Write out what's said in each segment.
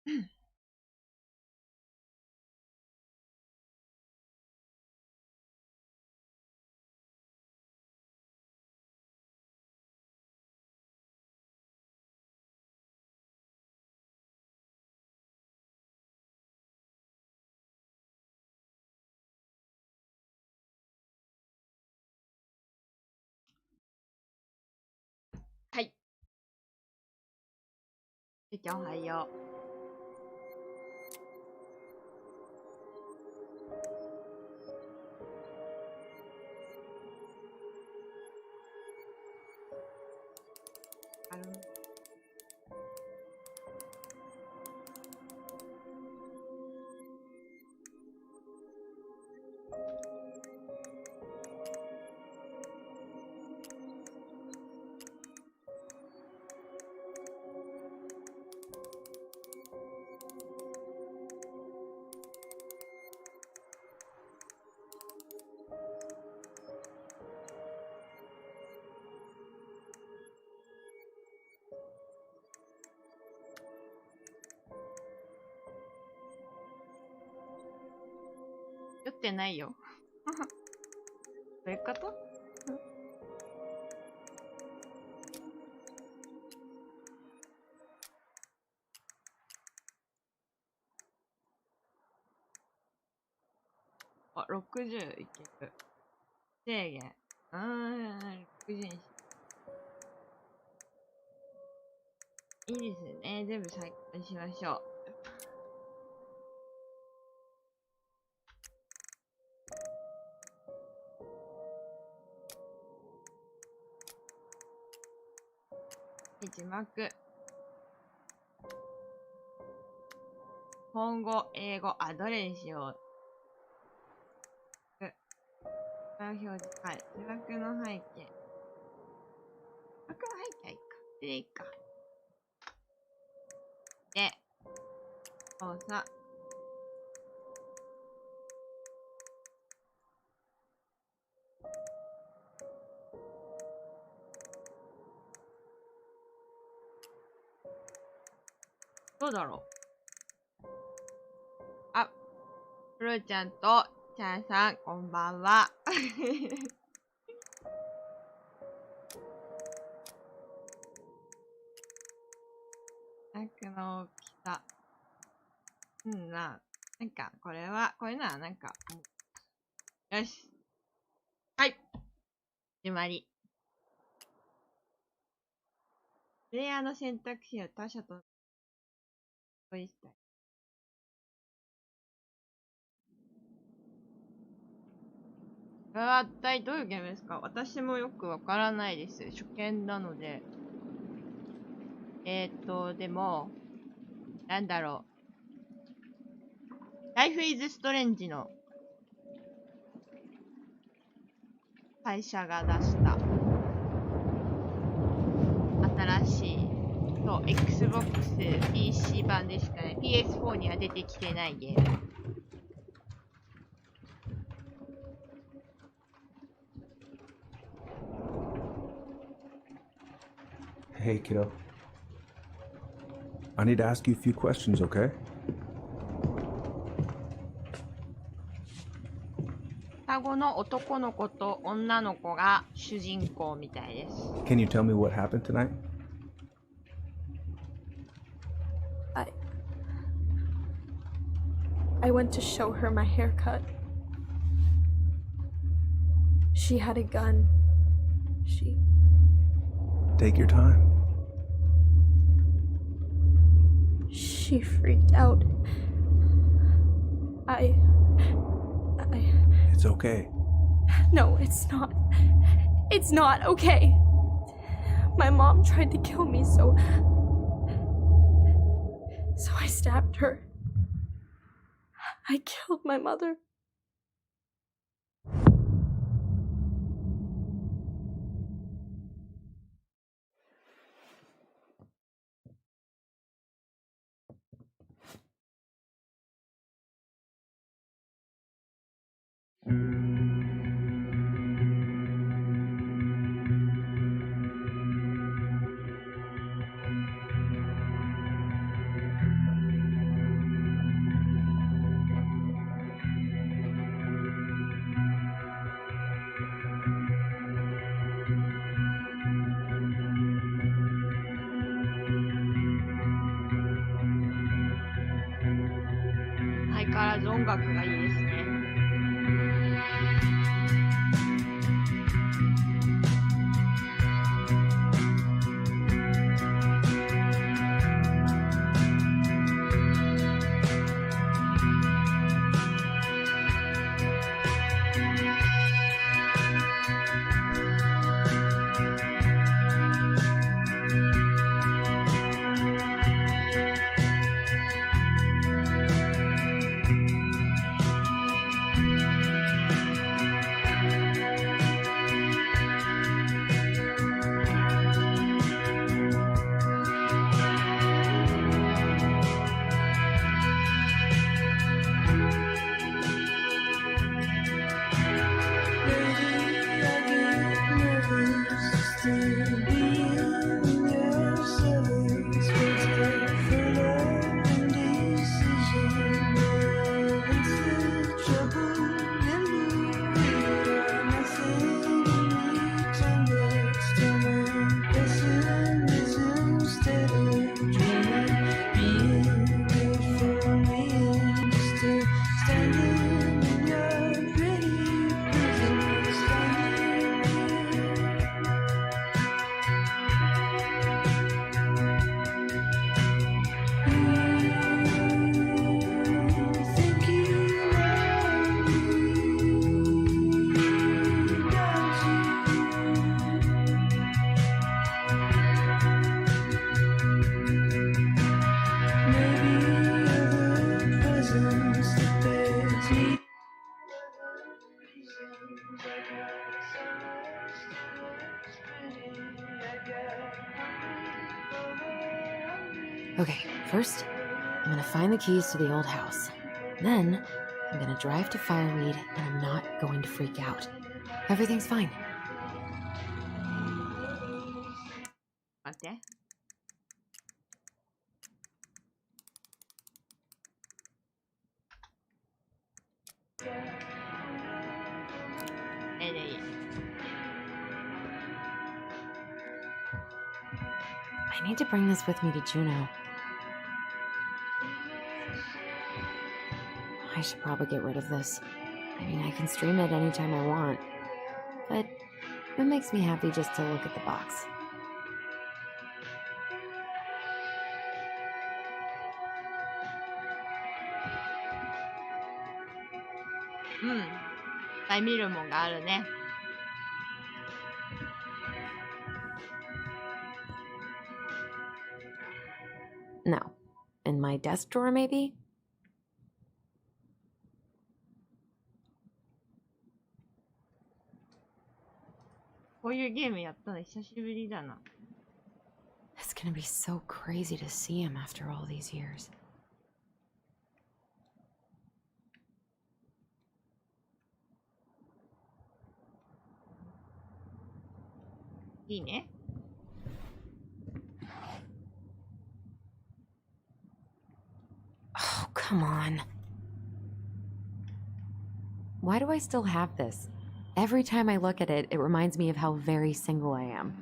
はい。ゆきちゃんおはよう。酔ってないよ。どういうこと？あ、60いける。制限。60にし。いいですね。全部再開しましょう。字幕。本語、英語、どれにしよう。表示、はい。字幕の背景。字幕の背景はいいか。でいいか。で、操作。どうだろう。あ、プロちゃんとチャンさん、こんばんは。枠の大きさ。なんか、こういうのはなんか、よし。はい。決まり。プレイヤーの選択肢を他者と同意したい。これは一体どういうゲームですか？私もよくわからないです。初見なので。でも、なんだろう。Life is Strange の会社が出した新しい、そう、Xbox、PC 版でしかない。PS4 には出てきてないゲーム。Hey, kiddo. I need to ask you a few questions, okay? 双子の男の子と女の子が主人公みたいです。Can you tell me what happened tonight? I went to show her my haircut. She had a gun. Take your time. She freaked out. It's okay. No, it's not. It's not okay. My mom tried to kill me, so I stabbed her. I killed my mother. 相変わらず音楽がいいですね。Okay, first, I'm gonna find the keys to the old house. Then, I'm gonna drive to Fireweed, and I'm not going to freak out. Everything's fine. 待って。I need to bring this with me to Juneau. I should probably get rid of this. I mean, I can stream it anytime I want. But it makes me happy just to look at the box. Hmm. いっぱい見るもんがあるね。No. In my desk drawer, maybe? こういうゲームやったの久しぶりだな。It's gonna be so crazy to see him after all these years. いいね。Oh, come on. Why do I still have this? Every time I look at it, it reminds me of how very single I am.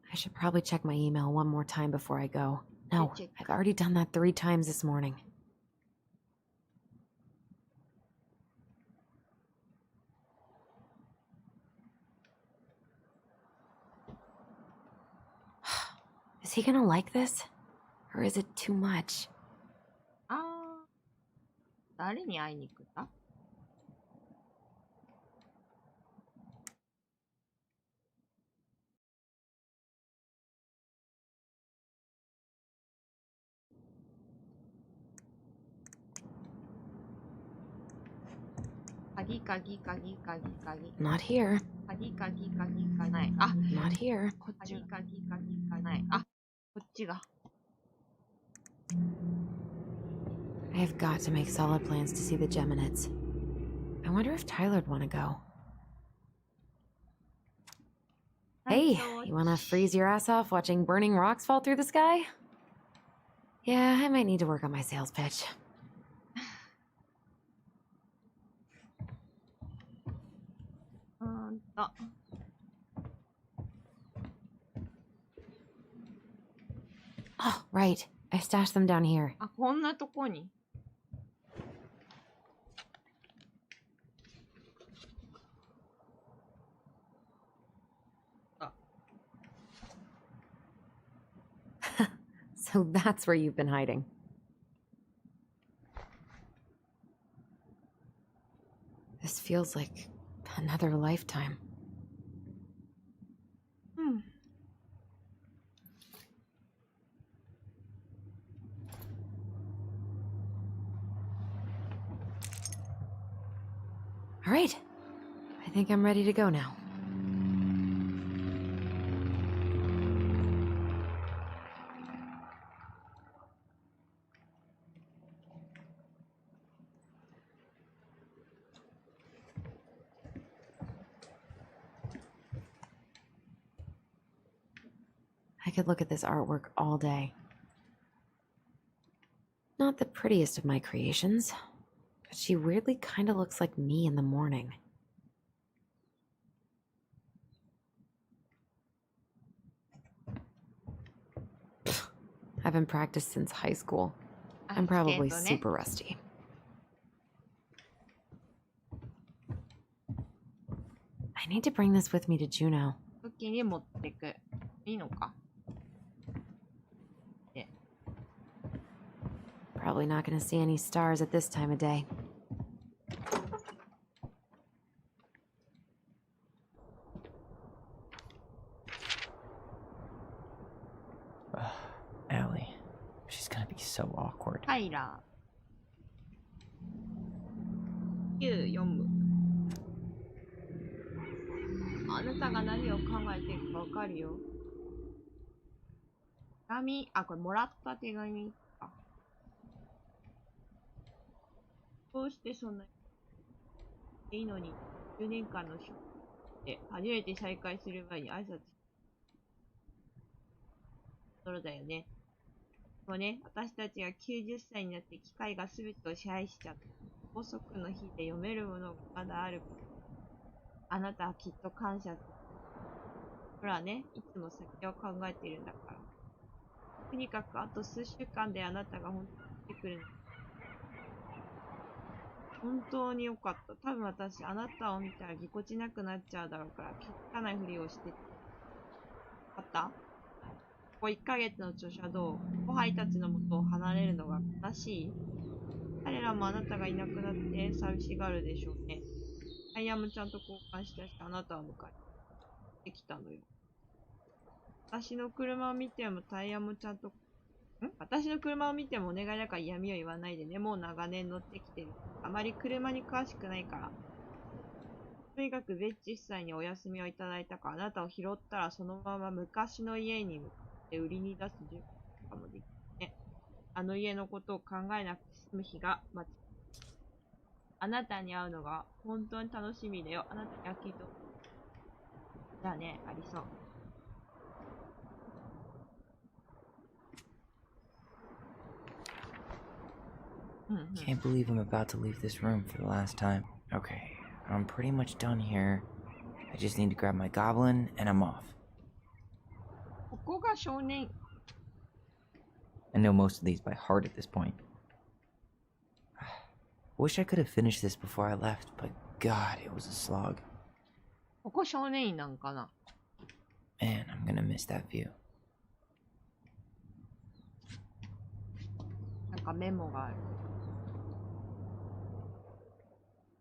I should probably check my email one more time before I go. No, I've already done that 3 times this morning. Is he gonna like this? Or is it too much? 誰に会いに行くんだ？鍵。Not here. 鍵ない。あ、Not here. こっち鍵ない。あ、こっちが。I have got to make solid plans to see the Geminids. I wonder if Tyler'd want to go. Hey, you want to freeze your ass off watching burning rocks fall through the sky? Yeah, I might need to work on my sales pitch. Oh, right. I stashed them down here. あ、こんなとこに。So that's where you've been hiding. This feels like another lifetime. All right. I think I'm ready to go now. I could look at this artwork all day. Not the prettiest of my creations, but she weirdly kind of looks like me in the morning. I haven't practiced since high school. I'm probably super rusty. I need to bring this with me to Juneau. 時に持ってく。いいのか。Probably not gonna see any stars at this time of day. Allie, she's gonna be so awkward. タイラー。9読む。あなたが何を考えているかわかるよ。手紙、あ、これもらった手紙か。どうしてそんなにいいのに、10年間の職で初めて再会する前に挨拶そうだよね。もうね、私たちが90歳になって機械が全てを支配しちゃった。高速の日で読めるものがまだある。あなたはきっと感謝。ほらね、いつも先を考えているんだから。とにかくあと数週間であなたが本当に来てくるの。本当に良かった。多分私、あなたを見たらぎこちなくなっちゃうだろうから、気づかないふりをして。あったここ1ヶ月の著者どう後輩たちの元を離れるのが悲しい彼らもあなたがいなくなって寂しがるでしょうね。タイヤもちゃんと交換したし、あなたを迎えてきたのよ。私の車を見てもタイヤもちゃんと、私の車を見てもお願いだから嫌味を言わないでね。もう長年乗ってきてる。あまり車に詳しくないから。とにかくベッチ夫妻にお休みをいただいたから、あなたを拾ったらそのまま昔の家に向かって売りに出す準備とかもできるね。あの家のことを考えなくて済む日が待ち。あなたに会うのが本当に楽しみだよ。あなたにはきっと。じゃあね、ありそう。Can't believe I'm about to leave this room for the last time. Okay, I'm pretty much done here. I just need to grab my goblin and I'm off. ここが少年。I know most of these by heart at this point. Wish I could have finished this before I left, but God, it was a slog. ここ少年院なんかな。 Man, I'm gonna miss that view. なんかメモがある。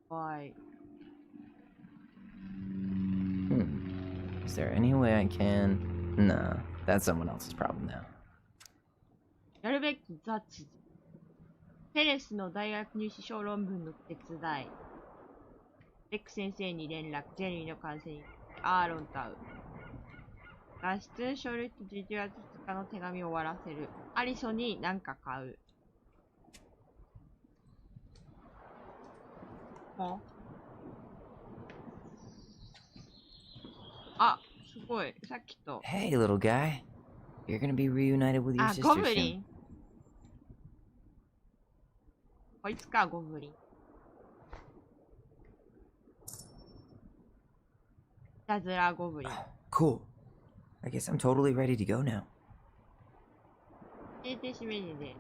怖い。Is there any way I can? Nah, that's someone else's problem now. やるべき雑事。ペレスの大学入試小論文の手伝い。レック先生に連絡。ジェリーの感染。アーロンと会う。脱出書類と11月2日の手紙を終わらせる。アリソンに何か買う。もうあ、すごい。さっきと。 Hey, little guy. You're gonna be reunited with your あ、ゴ sister ブリ soon. ン。こいつか、ゴブリン。いたずらゴブリン。 Cool. I guess I'm totally ready to go now. 閉店閉めにで。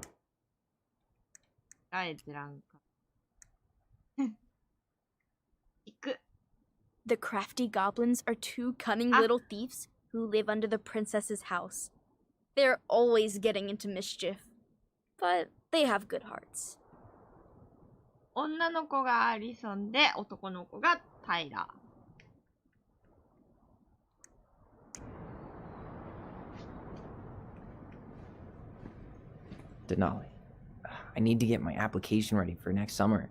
あえずらんか。行く。 The crafty goblins are two cunning Ah. little thieves who live under the princess's house. They're always getting into mischief, but they have good hearts. 女の子がアリソンで、男の子がタイラー。Denali. I need to get my application ready for next summer.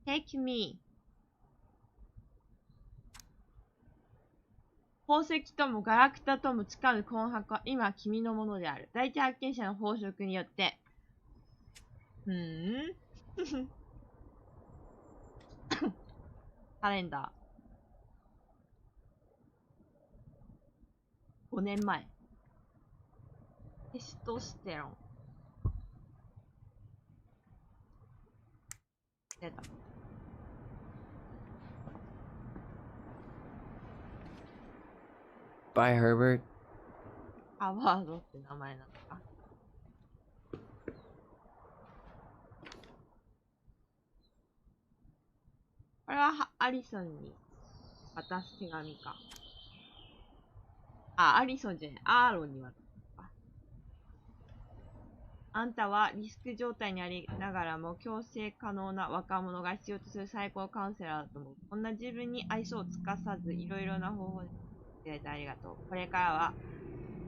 Take me. 宝石ともガラクタともつかぬこの箱は今君のものである。第一発見者の宝飾によって。カレンダー。5年前。テストステロン。出た。Bye, Herbert. ハワードって名前なのか。これはアリソンに渡す手紙か。あ、アリソンじゃない。アーロンに渡すか。あんたはリスク状態にありながらも強制可能な若者が必要とする最高カウンセラーだと思う。こんな自分に愛想を尽かさずいろいろな方法でくれてありがとう。これからは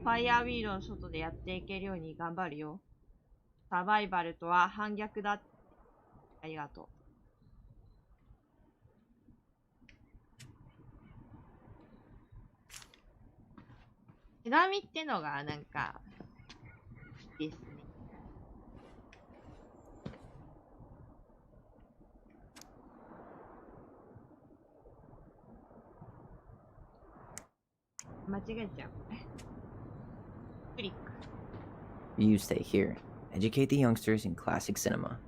ファイアーウィードの外でやっていけるように頑張るよ。サバイバルとは反逆だ。ありがとう。手紙ってのがなんかですね。間違えちゃう。クリック。 You stay here. Educate the youngsters in classic cinema.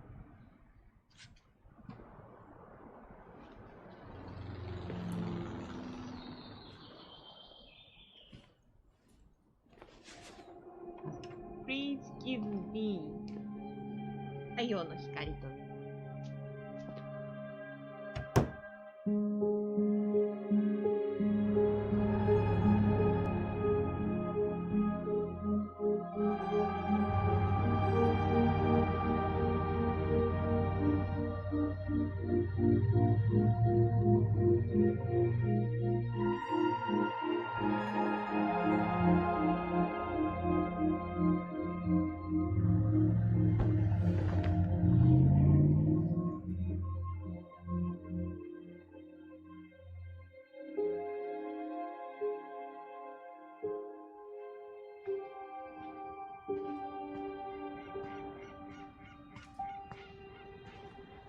Please give me 太陽の光と。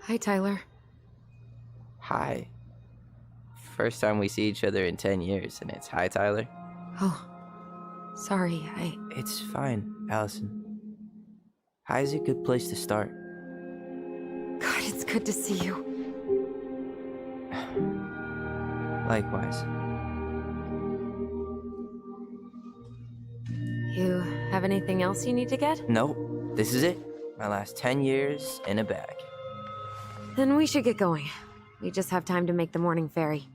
Hi, Tyler. Hi. First time we see each other in 10 years, and it's hi, Tyler. Oh, sorry, It's fine, Allison. Hi's a good place to start. God, it's good to see you. Likewise. You have anything else you need to get? Nope, this is it. My last 10 years in a bag. Then we should get going. We just have time to make the morning ferry.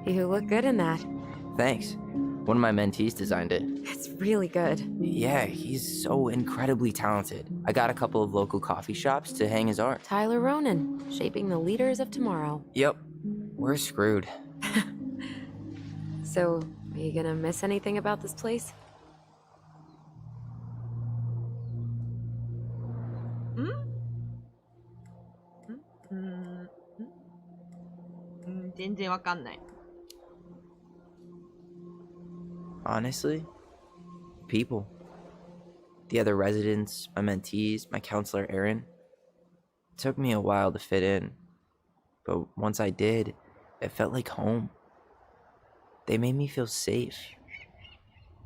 You look good in that. Thanks. One of my mentees designed it. It's really good. Yeah, he's so incredibly talented. I got a couple of local coffee shops to hang his art. Tyler Ronan, shaping the leaders of tomorrow. Yep, we're screwed. So, are you gonna miss anything about this place? 全然わかんない。 Honestly, people. the other residents, my mentees, my counselor Aaron. It took me a while to fit in, but once I did, it felt like home. They made me feel safe.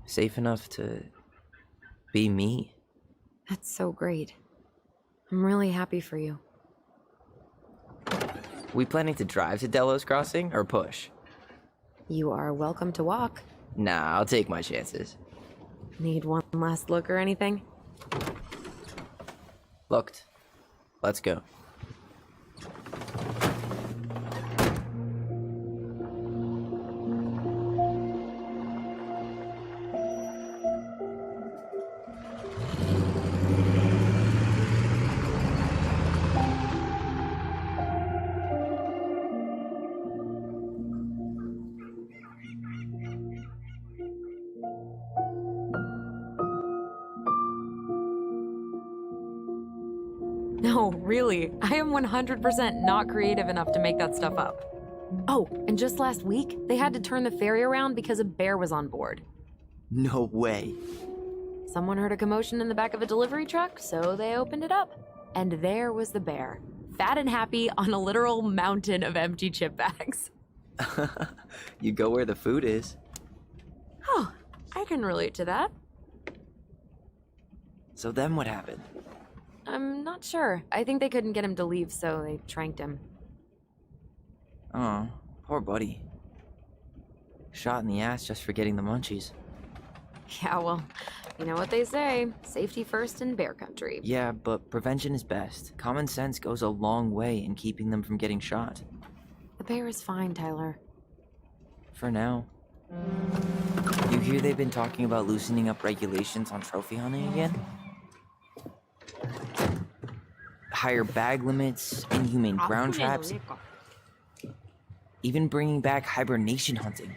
Safe enough to be me. That's so great. I'm really happy for you. We planning to drive to Delos Crossing or push? You are welcome to walk. Nah, I'll take my chances. Need one last look or anything? Looked. Let's go. No, really. I am 100% not creative enough to make that stuff up. Oh, and just last week, they had to turn the ferry around because a bear was on board. No way. Someone heard a commotion in the back of a delivery truck, so they opened it up. And there was the bear, fat and happy on a literal mountain of empty chip bags. You go where the food is. Oh, I can relate to that. So then what happened? I'm not sure. I think they couldn't get him to leave, so they tranked him. Oh, poor buddy. Shot in the ass just for getting the munchies. Yeah, well, you know what they say. Safety first in bear country. Yeah, but prevention is best. Common sense goes a long way in keeping them from getting shot. The bear is fine, Tyler. For now. You hear they've been talking about loosening up regulations on trophy hunting again? Higher bag limits, inhumane ground traps, even bringing back hibernation hunting.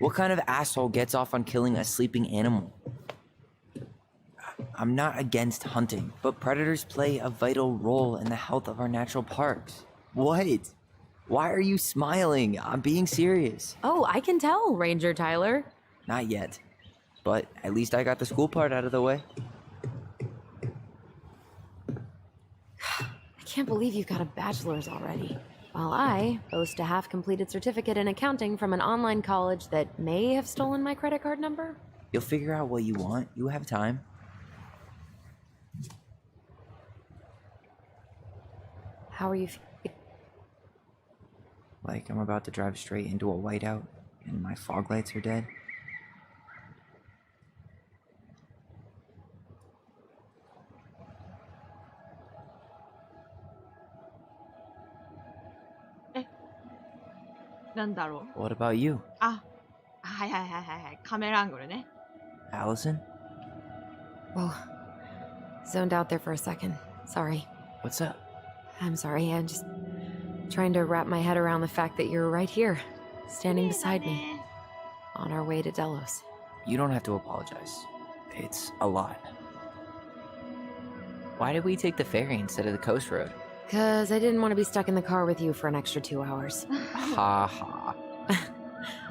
What kind of asshole gets off on killing a sleeping animal? I'm not against hunting, but predators play a vital role in the health of our natural parks. What? Why are you smiling? I'm being serious. Oh, I can tell, Ranger Tyler. Not yet, but at least I got the school part out of the way. I can't believe you've got a bachelor's already. While I boast a half-completed certificate in accounting from an online college that may have stolen my credit card number. You'll figure out what you want. You have time. How are you Like I'm about to drive straight into a whiteout and my fog lights are dead. What about you? あ、はいはいはいはいはい。カメラアングルね。Allison? Whoa. Zoned out there for a second. Sorry. What's up? I'm sorry. I'm just trying to wrap my head around the fact that you're right here, standing beside me, on our way to Delos. You don't have to apologize. It's a lot. Why did we take the ferry instead of the coast road? 'Cause I didn't want to be stuck in the car with you for an extra 2 hours. Ha ha.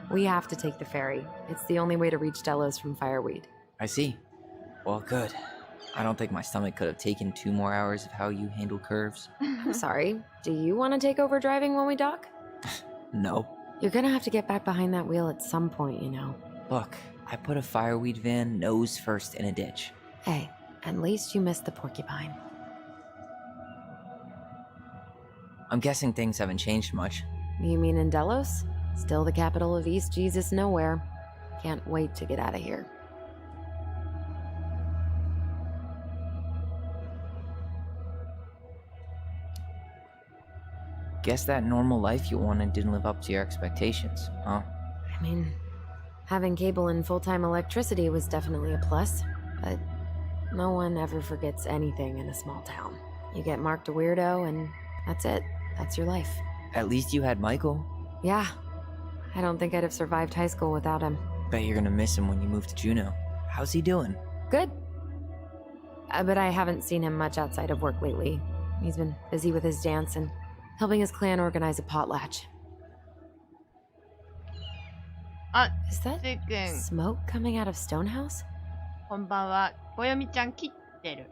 We have to take the ferry. It's the only way to reach Delos from Fireweed. I see. Well, good. I don't think my stomach could have taken 2 more hours of how you handle curves. I'm sorry. Do you want to take over driving when we dock? No. You're gonna have to get back behind that wheel at some point, you know. Look, I put a fireweed van nose first in a ditch. Hey, at least you missed the porcupine. I'm guessing things haven't changed much. You mean in Delos? Still the capital of East Jesus Nowhere. Can't wait to get out of here. Guess that normal life you wanted didn't live up to your expectations, huh? I mean, having cable and full-time electricity was definitely a plus, but no one ever forgets anything in a small town. You get marked a weirdo and that's it. That's your life. At least you had Michael. Yeah. I don't think I'd have survived high school without him. Bet you're gonna miss him when you move to Juneau. How's he doing? Good. But I haven't seen him much outside of work lately. He's been busy with his dance and helping his clan organize a potlatch. あ、 Is that せっくん、 smoke coming out of Stonehouse? こんばんは。ぼよみちゃん切ってる。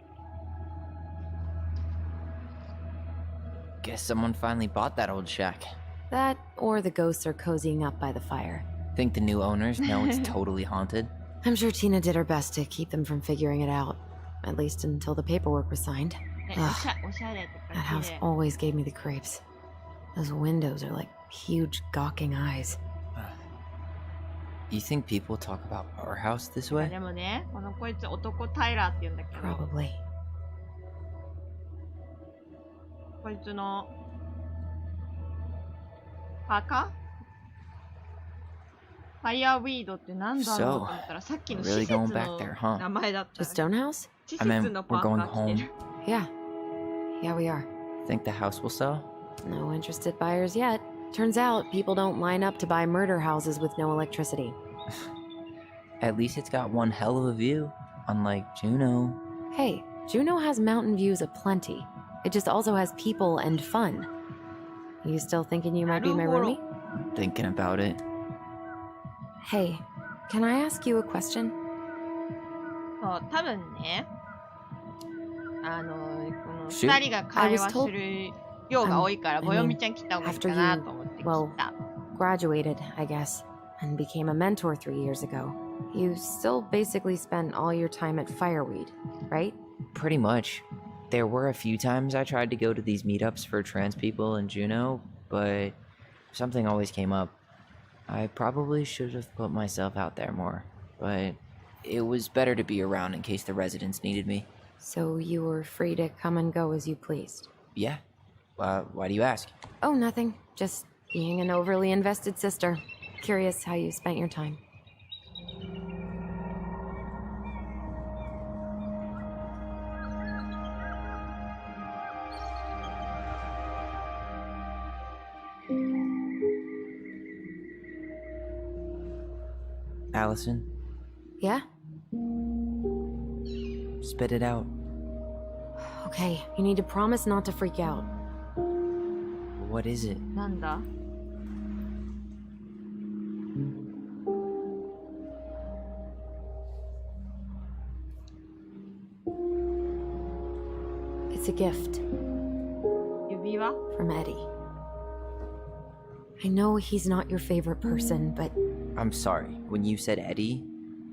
Guess someone finally bought that old shack. That, or the ghosts are cozying up by the fire. Think the new owners know it's totally haunted? I'm sure Tina did her best to keep them from figuring it out. At least until the paperwork was signed. ね、 Ugh, おしゃれと that か house 綺麗。 always gave me the creeps. Those windows are like huge gawking eyes. You think people talk about our house this で way? もね、こいつ男タイラーって言うんだけど、 Probably. こいつのパーカーファイヤーウィードってなんだろうと思ったら、さっきの施 Really 設 going の back there, huh? 名前だった The。Stonehouse? 施 I 設 mean, のパ we're ー going カー着て home. る。 Yeah. Yeah, we are. Think the house will sell? No interested buyers yet. Turns out people don't line up to buy murder houses with no electricity. At least it's got one hell of a view, unlike Juno. Hey, Juneau has mountain views aplenty. It just also has people and fun. You still thinking you might be my roomie? Thinking about it. Hey, can I ask you a question? そう、多分ね、この Shoot. 2人が会話する量が多いから、 I ぼよみちゃん来た方がいいかなと思って来 well, た。 graduated, I guess, and became a mentor 3 years ago. You still basically spent all your time at Fireweed, right? Pretty much. There were a few times I tried to go to these meetups for trans people in Juneau, but something always came up. I probably should have put myself out there more, but it was better to be around in case the residents needed me. So you were free to come and go as you pleased. Yeah. Why do you ask? Oh, nothing. Just being an overly invested sister. Curious how you spent your time. Allison, Yeah? spit it out. Okay, you need to promise not to freak out. What is it? なんだ It's a gift 指輪 from Eddie. I know he's not your favorite person, but I'm sorry. When you said Eddie,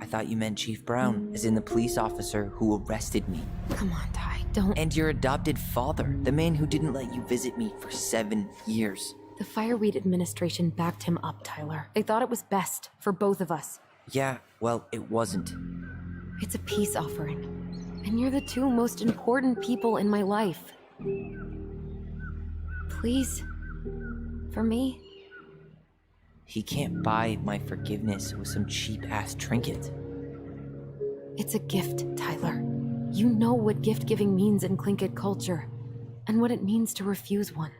I thought you meant Chief Brown, as in the police officer who arrested me. come on, Ty, don't. And your adopted father, the man who didn't let you visit me for 7 years. The Fireweed administration backed him up, Tyler. They thought it was best for both of us. Yeah, well, it wasn't. It's a peace offering. And you're the two most important people in my life. Please. For me. He can't buy my forgiveness with some cheap-ass trinket. It's a gift, Tyler. You know what gift giving means in Tlingit culture, and what it means to refuse one.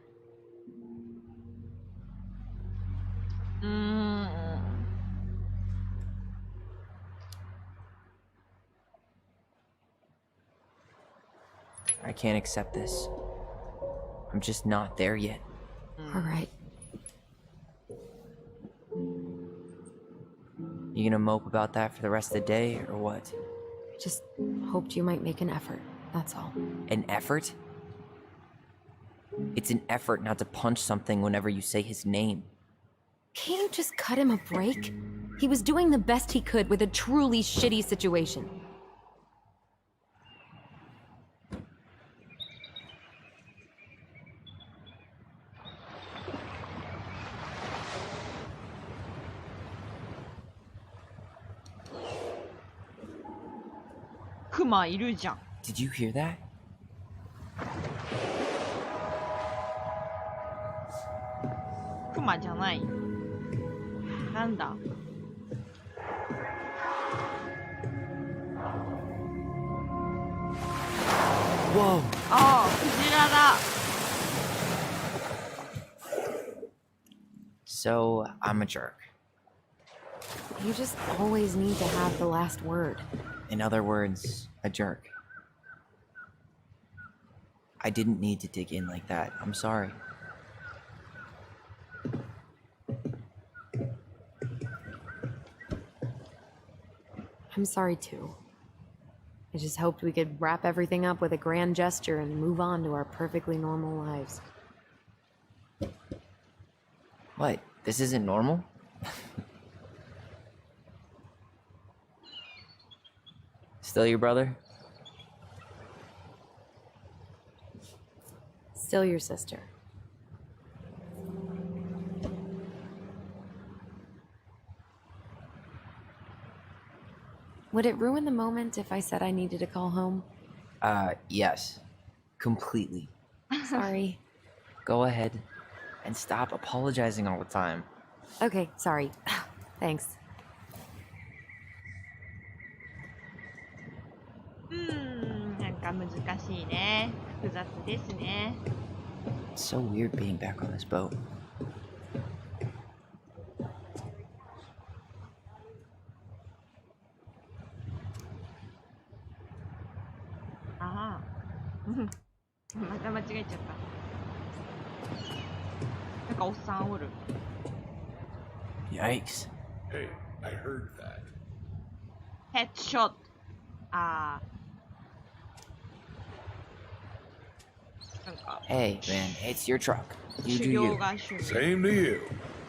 うーん。 I can't accept this. I'm just not there yet. All right. You gonna mope about that for the rest of the day, or what? I just hoped you might make an effort, that's all. An effort? It's an effort not to punch something whenever you say his name. Can't you just cut him a break? He was doing the best he could with a truly shitty situation. Did Did you hear that? クマじゃない。なんだ Whoa! ああ、クジラだ。 So, I'm a jerk. You just always need to have the last word. In other words, a jerk. I didn't need to dig in like that. I'm sorry. I'm sorry too. I just hoped we could wrap everything up with a grand gesture and move on to our perfectly normal lives. What? This isn't normal? Still your brother? Still your sister. Would it ruin the moment if I said I needed to call home? Yes. Completely. Sorry. Go ahead and stop apologizing all the time. Okay, sorry. Thanks. なんか難しいね。複雑ですね。 It's so weird being back on this boat. ああ。また間違えちゃった。なんかおっさんおる。 Yikes. Hey, I heard that. ヘッドショット。ああ。なんか Hey, man, it's your truck. You 修 do 行 you. が趣味。 Same to you.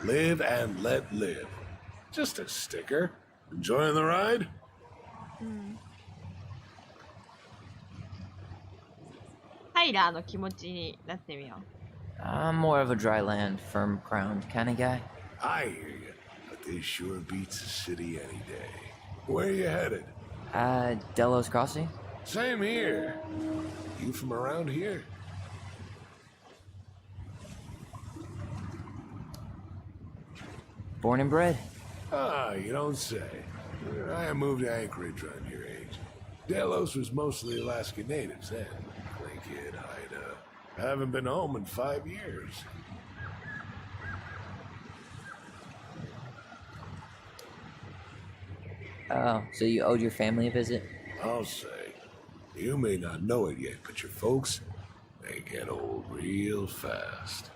Live and let live. Just a sticker. Enjoying the ride? タイラーの気持ちになってみよう。 I'm more of a dry land, firm ground kind of guy. I hear you, but this sure beats the city any day. Where are you headed? Delos Crossing? Same here. You from around here? Born and bred. Ah, you don't say. I moved to Anchorage around your age. Delos was mostly Alaska natives then. Clay kid, Haida. Haven't been home in 5 years. Oh, so you owed your family a visit? I'll say. You may not know it yet, but your folks, they get old real fast.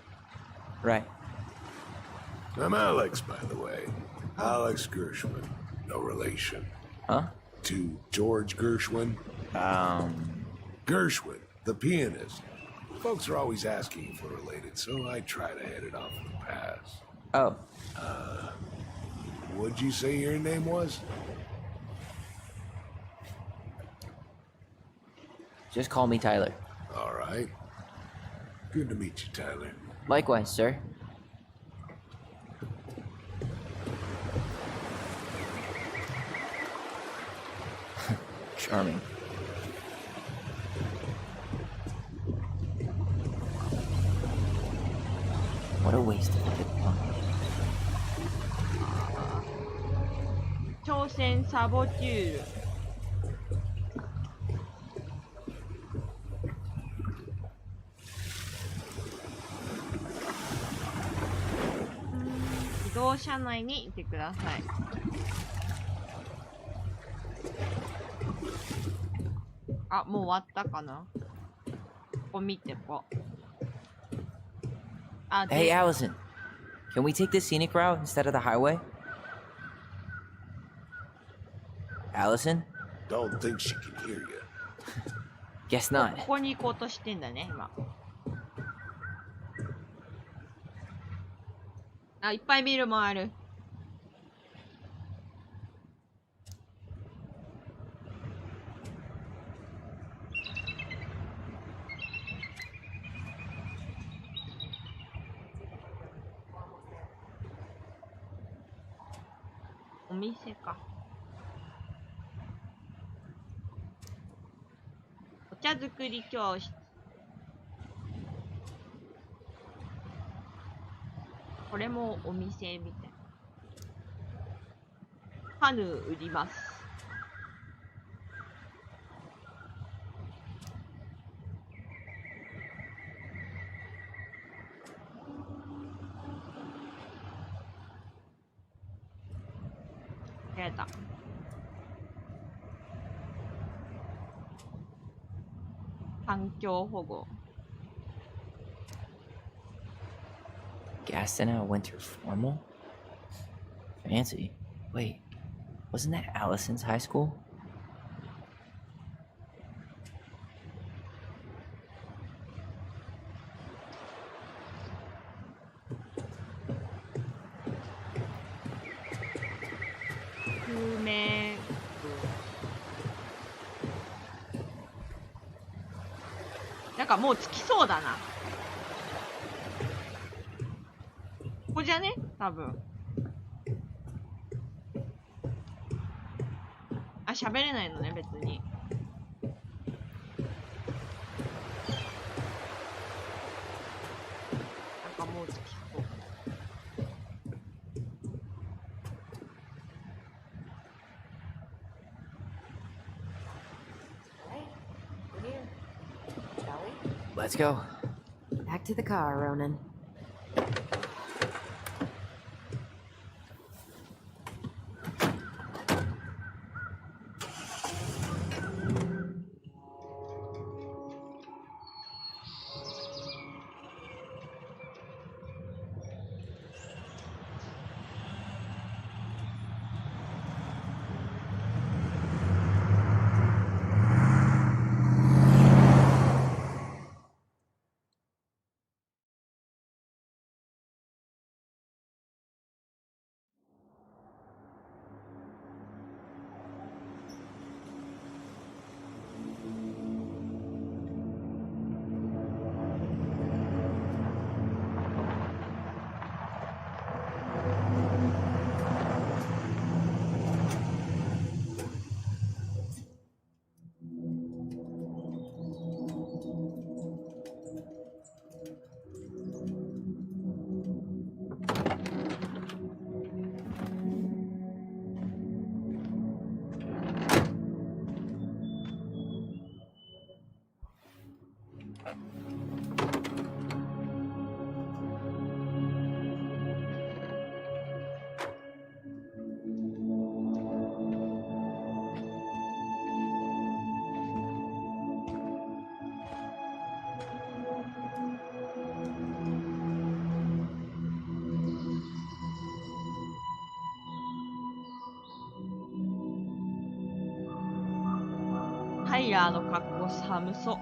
Right. I'm Alex, by the way. Alex Gershwin. No relation. Huh? To George Gershwin. Gershwin, the pianist. Folks are always asking if we're related, so I try to head it off in the pass. Oh, What'd you say your name was? just call me Tyler. All right. Good to meet you, Tyler. Likewise, sir. Charming. What a waste of a good pun. 朝鮮サボテュール。自動車内にいてください。あ、もう終わったかな。ここ見てこう。あ、 Hey, Allison. Can we take the scenic route instead of the highway? Allison? Don't think she can hear you. Guess こ not. こに行こうとしてんだね、今。あ、いっぱいビルもある。お店か。お茶作り教室。これもお店みたい。カヌー売ります。やだ。環境保護。 Gaston Winter Formal? Fancy. Wait, wasn't that Allison's high school? 不明。なんかもう着きそうだな。ここじゃね？多分。あ、喋れないのね、別に。なんかもう着きそう。Let's go. Back to the car, Ronan. Tyler タイラーの格好寒そう。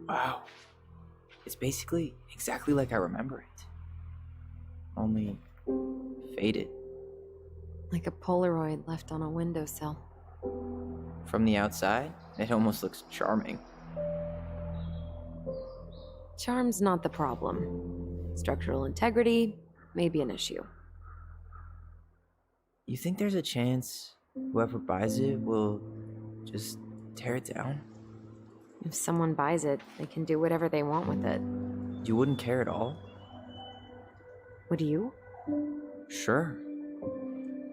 Wow. It's basically exactly like I remember it. Only faded. Like a Polaroid left on a windowsill. From the outside, it almost looks charming. Charm's not the problem. Structural integrity may be an issue. You think there's a chance whoever buys it will just tear it down? If someone buys it, they can do whatever they want with it. You wouldn't care at all? Would you? Sure.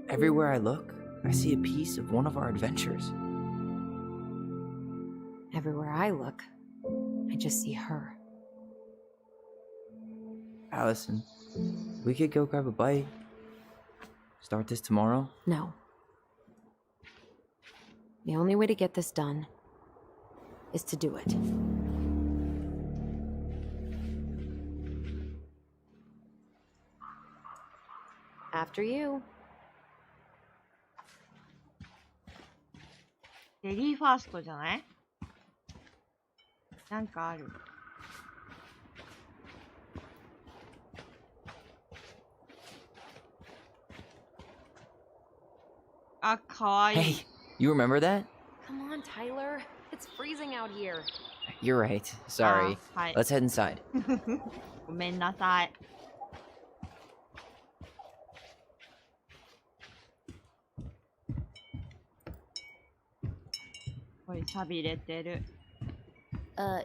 Everywhere I look, I see a piece of one of our adventures. Everywhere I look, I just see her. Allison, we could go grab a bite. Start this tomorrow? No. The only way to get this done is to do it. After you. レディーファーストじゃない？なんかある。あ、かわいい。 Hey, you remember that? Come on, Tyler. It's freezing out here. You're right. Sorry. あ、はい。 Let's head inside. ごめんなさい。これ錆びれてる。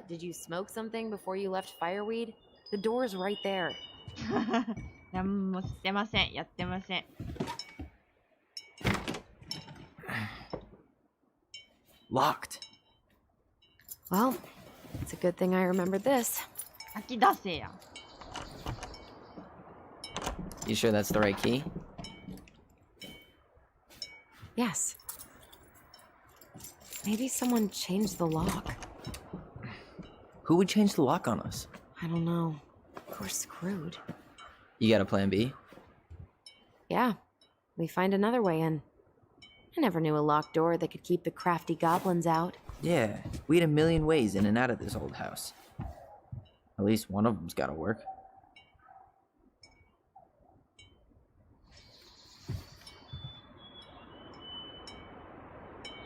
Did you smoke something before you left Fireweed? The door's right there. 何もしてません。やってません。Locked. Well, it's a good thing I remembered this. 吐き出せや。You sure that's the right key? Yes. Maybe someone changed the lock. Who would change the lock on us? I don't know. We're screwed. You got a plan B? Yeah. We find another way in. I never knew a locked door that could keep the crafty goblins out. Yeah, we had a million ways in and out of this old house. At least one of them's gotta work.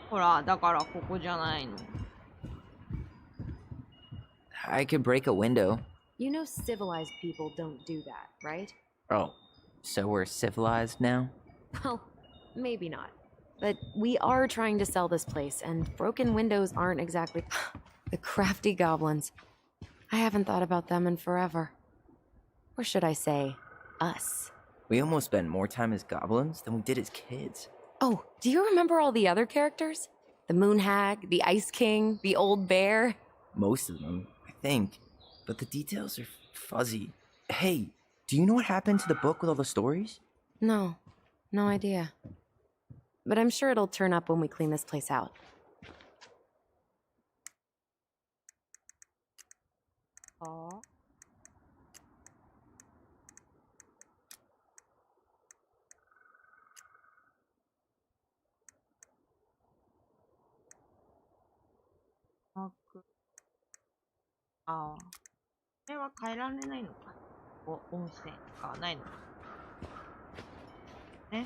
ほら、だからここじゃないの。I could break a window. You know civilized people don't do that, right? Oh, so we're civilized now? Well, maybe not. But we are trying to sell this place, and broken windows aren't exactly... the crafty goblins. I haven't thought about them in forever. Or should I say, us. We almost spent more time as goblins than we did as kids. Oh, do you remember all the other characters? The Moon Hag, the Ice King, the Old Bear? Most of them, I think. But the details are fuzzy. Hey, do you know what happened to the book with all the stories? No idea. But I'm sure it'll turn up when we clean this place out. Aw.ああ。これは変えられないのか。音声がないのか。ね。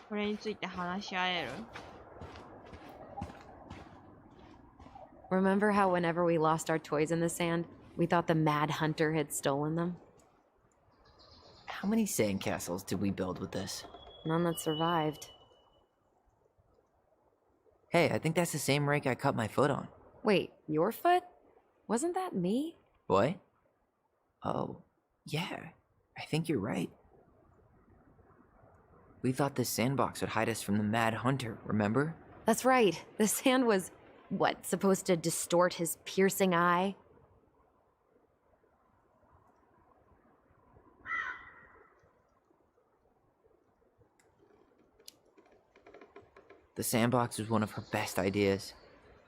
これについて話し合える？ Remember how whenever we lost our toys in the sand, we thought the Mad Hunter had stolen them? How many sandcastles did we build with this? None that survived. Hey, I think that's the same rake I cut my foot on. Wait, your foot? Wasn't that me? What? Oh, yeah. I think you're right. We thought this sandbox would hide us from the Mad Hunter, remember? That's right. The sand was, what, supposed to distort his piercing eye? The sandbox was one of her best ideas.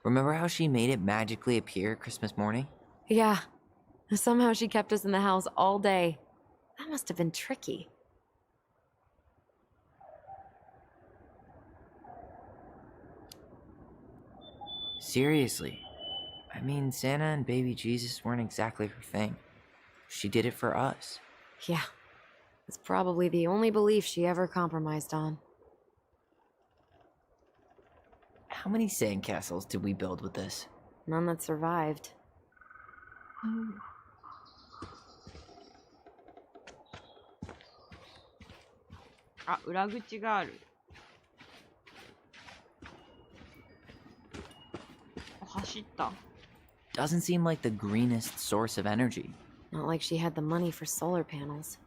Remember how she made it magically appear Christmas morning? Yeah. Somehow she kept us in the house all day. That must have been tricky. Seriously. I mean, Santa and baby Jesus weren't exactly her thing. She did it for us. Yeah. It's probably the only belief she ever compromised on. How many sandcastles did we build with this? None that survived. あ、裏口がある。走った。Doesn't seem like the greenest source of energy. Not like she had the money for solar panels.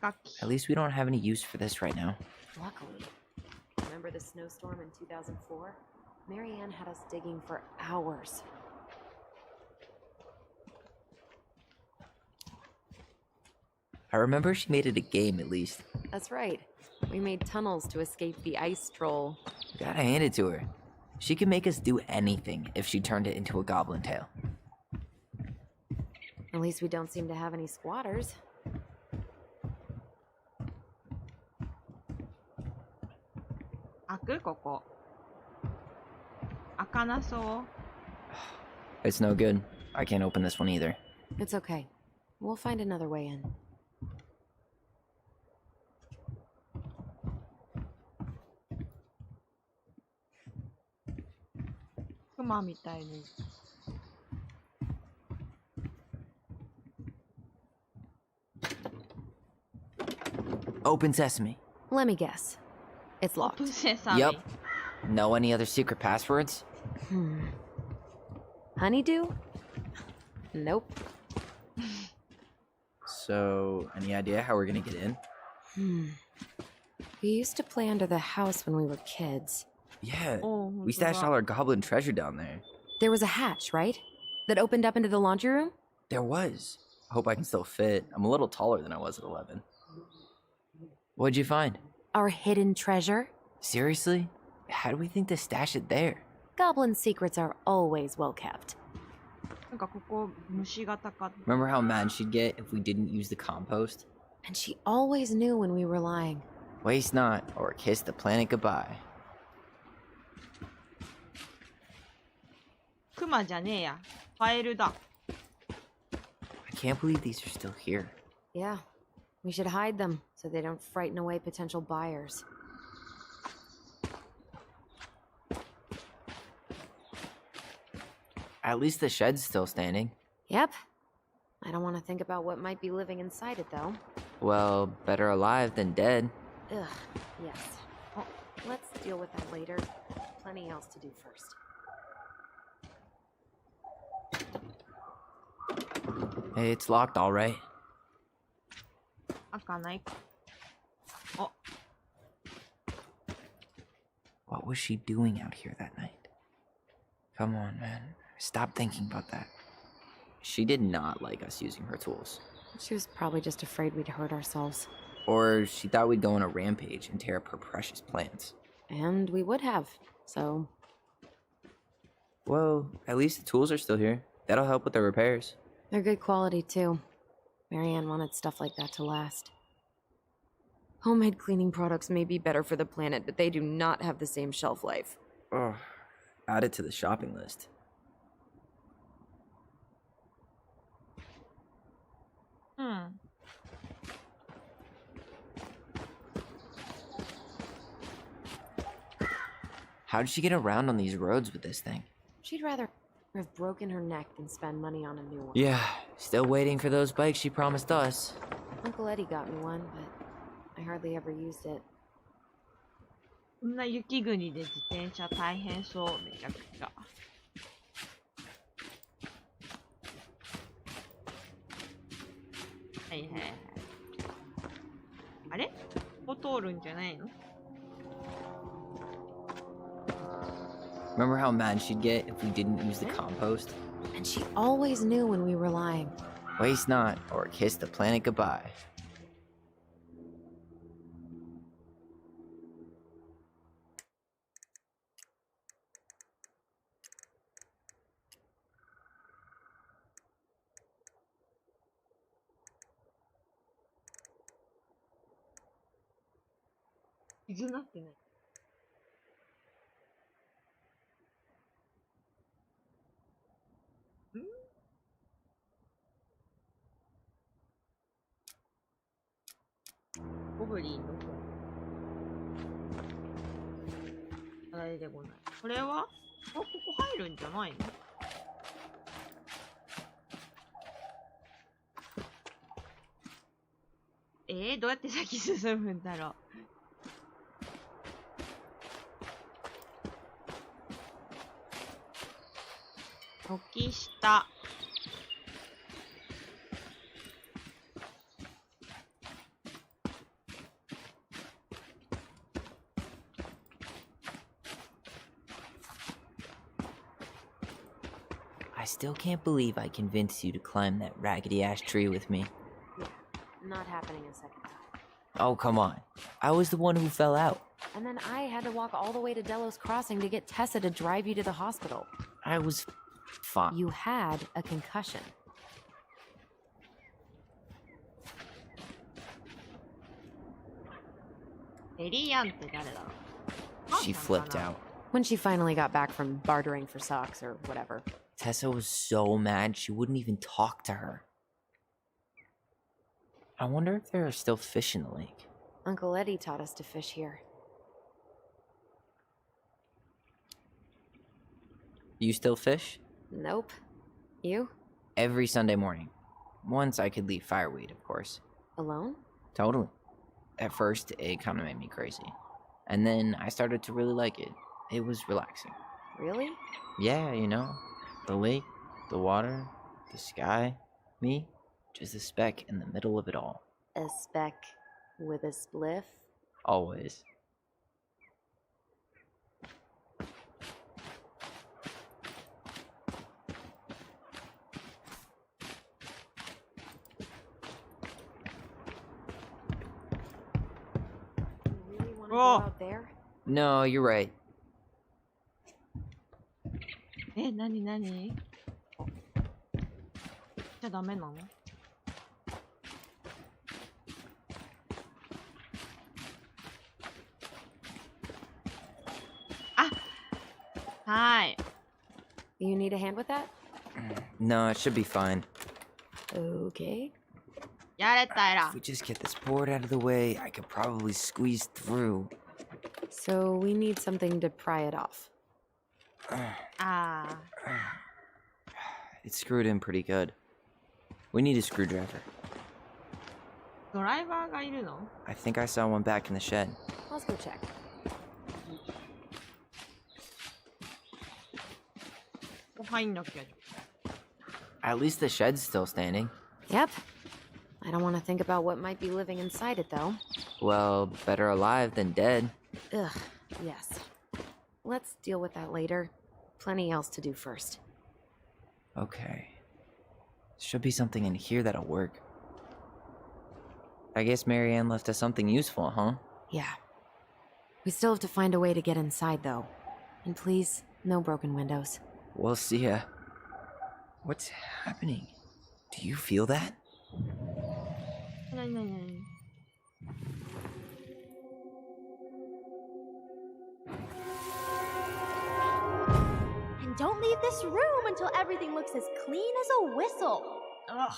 At least we don't have any use for this right now. Luckily. Remember the snowstorm in 2004? Marianne had us digging for hours. I remember she made it a game at least. That's right. We made tunnels to escape the ice troll. Gotta hand it to her. She could make us do anything if she turned it into a goblin tail. At least we don't seem to have any squatters. It's no good. I can't open this one either. It's okay. We'll find another way in. Open sesame. Let me guess. It's locked. Yup. Know any other secret passwords? Honeydew? Nope. So, any idea how we're gonna get in? We used to play under the house when we were kids. Yeah, we stashed all our goblin treasure down there. There was a hatch, right? That opened up into the laundry room? There was. I hope I can still fit. I'm a little taller than I was at 11. What'd you find? Our hidden treasure? Seriously? How do we think to stash it there? Goblin secrets are always well kept. なんかここ虫がたかって。 Remember how mad she'd get if we didn't use the compost? And she always knew when we were lying. Waste not, or kiss the planet goodbye. クマじゃねえや。カエルだ。 I can't believe these are still here. Yeah, we should hide them so they don't frighten away potential buyers. At least the shed's still standing. Yep. I don't want to think about what might be living inside it, though. Well, better alive than dead. Ugh, yes. Well, let's deal with that later. Plenty else to do first. Hey, it's locked, all right. 開かない。あ、 What was she doing out here that night? Come on, man. Stop thinking about that. She did not like us using her tools. She was probably just afraid we'd hurt ourselves. Or she thought we'd go on a rampage and tear up her precious plants. And we would have, so... Well, at least the tools are still here. That'll help with the repairs. They're good quality, too. Marianne wanted stuff like that to last. Homemade cleaning products may be better for the planet, but they do not have the same shelf life. Oh, add it to the shopping list. How did she get around on these roads with this thing? She'd rather have broken her neck than spend money on a new one. Yeah, still waiting for those bikes she promised us. Uncle Eddie got me one, but I hardly ever used it. こんな雪国で自転車大変そう、めちゃくちゃ。はいはいはい。あれ？ここ通るんじゃないの？ Remember how mad she'd get if we didn't use the compost? And she always knew when we were lying. Waste not, or kiss the planet goodbye. It's not in it. ゴブリンの方。あれでこない。これは？ここ入るんじゃないの？どうやって先進むんだろう。時下。I still can't believe I convinced you to climb that raggedy ass tree with me. Yeah, not happening a second time. Oh, come on. I was the one who fell out. And then I had to walk all the way to Delos Crossing to get Tessa to drive you to the hospital. I was fine. You had a concussion. She flipped out. When she finally got back from bartering for socks or whatever. Tessa was so mad she wouldn't even talk to her. I wonder if there are still fish in the lake. Uncle Eddie taught us to fish here. You still fish? Nope. You? Every Sunday morning. Once I could leave fireweed, of course. Alone? Totally. At first, it kind of made me crazy. And then I started to really like it. It was relaxing. Really? Yeah, you know. The lake, the water, the sky, me, just a speck in the middle of it all. A speck with a spliff? Always. go Oh. out there? No, you're right. え、なになに？じゃダメなの？あ、はい。 You need a hand with that? No, it should be fine. Okay. やれたえら If we。just get this board out of the way, I could probably squeeze through. So we need something to pry it off. あー。 It's screwed in pretty good. We need a screwdriver. ドライバーがいるの？ I think I saw one back in the shed. Let's go check. ここ入んなきゃ。 At least the shed's still standing. Yep. I don't want to think about what might be living inside it, though. Well, better alive than dead. Ugh, yes. Let's deal with that later. Plenty else to do first. Okay. Should be something in here that'll work. I guess Marianne left us something useful, huh? Yeah. We still have to find a way to get inside, though. And please, no broken windows. We'll see ya. What's happening? Do you feel that? なになになに？ And don't leave this room until everything looks as clean as a whistle. Ugh.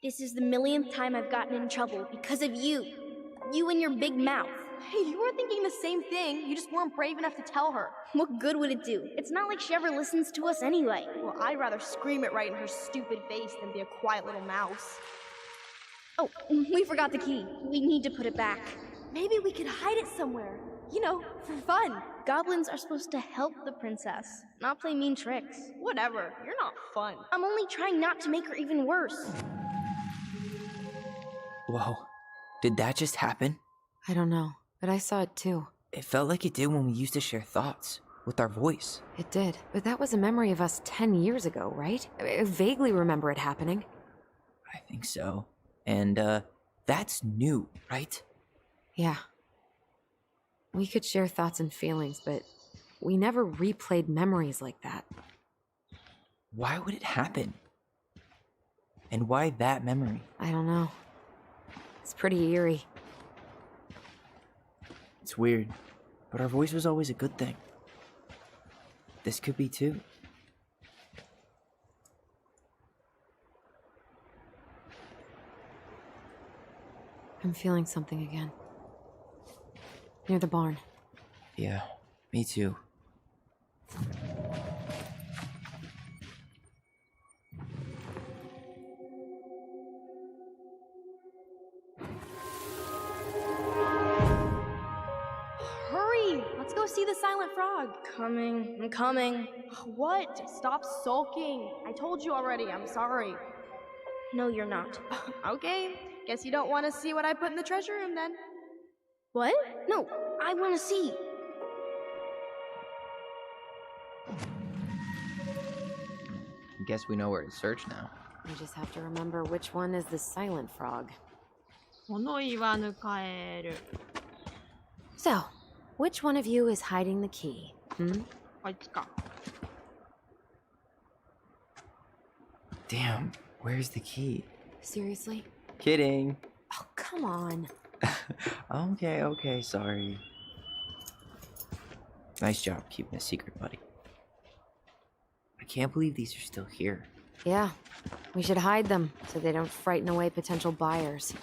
This is the millionth time I've gotten in trouble because of you. You and your big mouth. Hey, you were thinking the same thing. You just weren't brave enough to tell her. What good would it do? It's not like she ever listens to us anyway. Well, I'd rather scream it right in her stupid face than be a quiet little mouse. Oh, we forgot the key. We need to put it back. Maybe we could hide it somewhere. You know, for fun. Goblins are supposed to help the princess, not play mean tricks. Whatever. You're not fun. I'm only trying not to make her even worse. Whoa. Did that just happen? I don't know, but I saw it too. It felt like it did when we used to share thoughts with our voice. It did, but that was a memory of us 10 years ago, right? I vaguely remember it happening. I think so. And, that's new, right? Yeah. We could share thoughts and feelings, but we never replayed memories like that. Why would it happen? And why that memory? I don't know. It's pretty eerie. It's weird, but our voice was always a good thing. This could be too. I'm feeling something again. Near the barn. Yeah, me too. Hurry! Let's go see the silent frog. I'm coming. What? Stop sulking. I told you already. I'm sorry. No, you're not. Okay. Guess you don't want to see what I put in the treasure room then. What? No, I want to see. Guess we know where to search now. We just have to remember which one is the silent frog. 物言わぬカエル。 So, which one of you is hiding the key? Hmm? こいつか。 Damn, where's the key? Seriously? Kidding. Oh, come on. Okay, sorry. Nice job keeping a secret, buddy. I can't believe these are still here. Yeah, we should hide them so they don't frighten away potential buyers.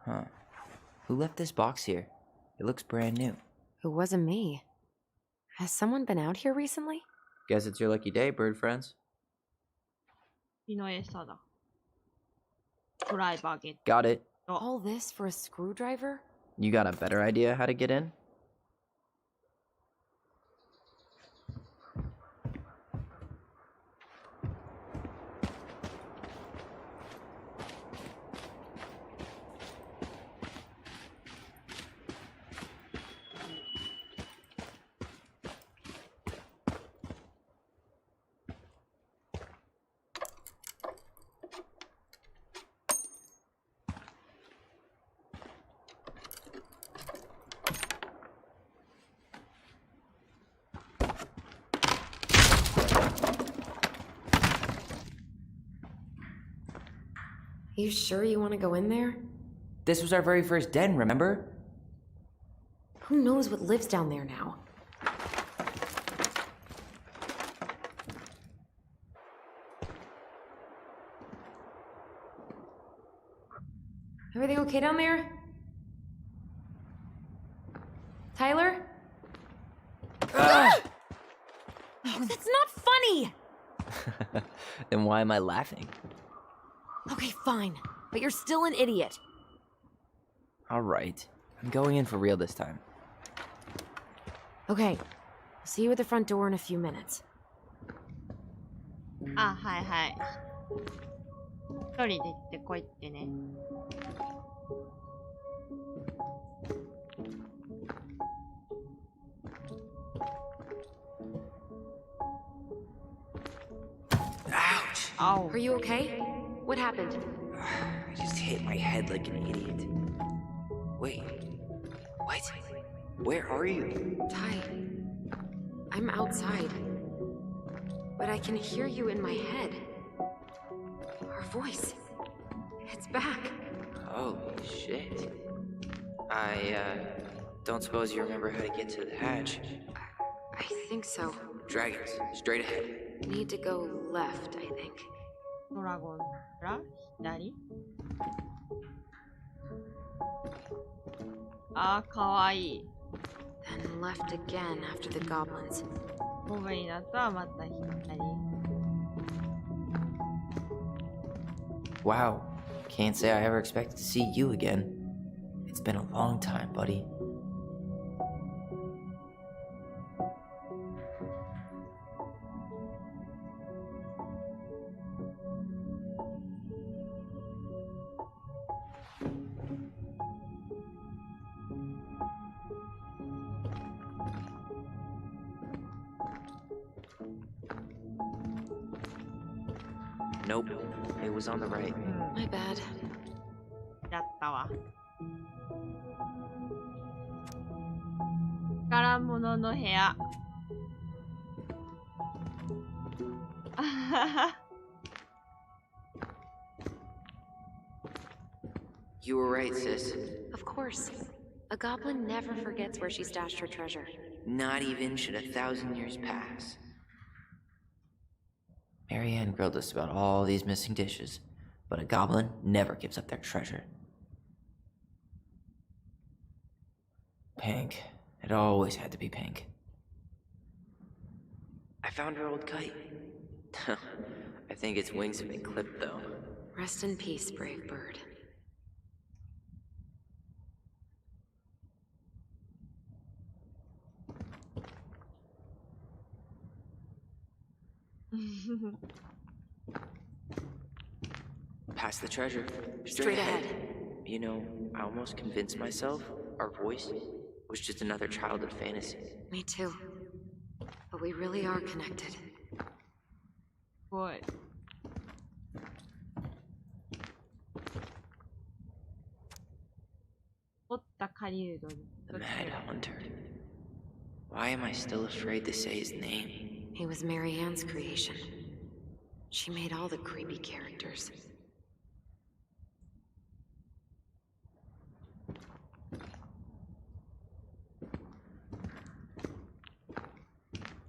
Huh. Who left this box here? It looks brand new. It wasn't me. Has someone been out here recently? Guess it's your lucky day, bird friends. 鳥の餌だ。ドライバーゲッ Got it. All this for a screwdriver? You got a better idea how to get in? you sure you want to go in there? This was our very first den, remember? Who knows what lives down there now? Everything okay down there? Tyler? Oh, that's not funny! Then why am I laughing? Okay, fine. But you're still an idiot. Alright. I'm going in for real this time. Okay. I'll see you at the front door in a few minutes. あ、はいはい。一人で行ってこいってね。Ouch! Ow. Are you okay? What happened? I just hit my head like an idiot. Wait. What? Where are you? Ty. I'm outside. But I can hear you in my head. Our voice. It's back. Holy shit. I don't suppose you remember how to get to the hatch. I think so. Dragons, straight ahead. Need to go left, I think. ドラゴンから左あー、かわいい。Then left again after the goblins. ゴブリンだとはまた左。Wow. Can't say I ever expected to see you again. It's been a long time, buddy. Nope. It was on the right. My bad. だったわ。宝物の部屋。あはは。 You were right, sis. Of course. A goblin never forgets where she stashed her treasure. Not even should 1,000 years pass. Marianne grilled us about all these missing dishes, but a goblin never gives up their treasure. Pink. It always had to be pink. I found her old kite. I think its wings have been clipped, though. Rest in peace, brave bird. Past the treasure. Straight ahead. You know, I almost convinced myself our voice was just another childhood fantasy. Me too. But we really are connected. What? The Mad Hunter. Why am I still afraid to say his name? He was Marianne's creation. She made all the creepy characters.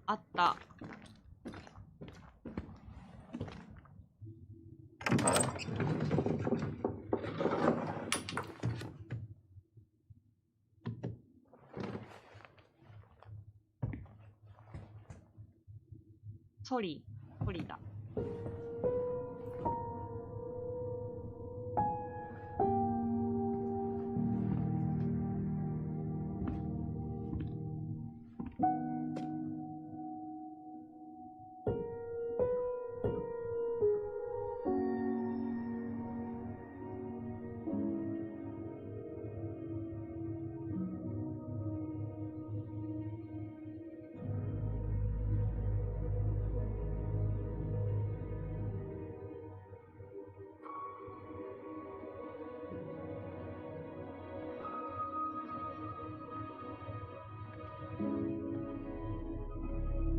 Atta. Sorry, だ。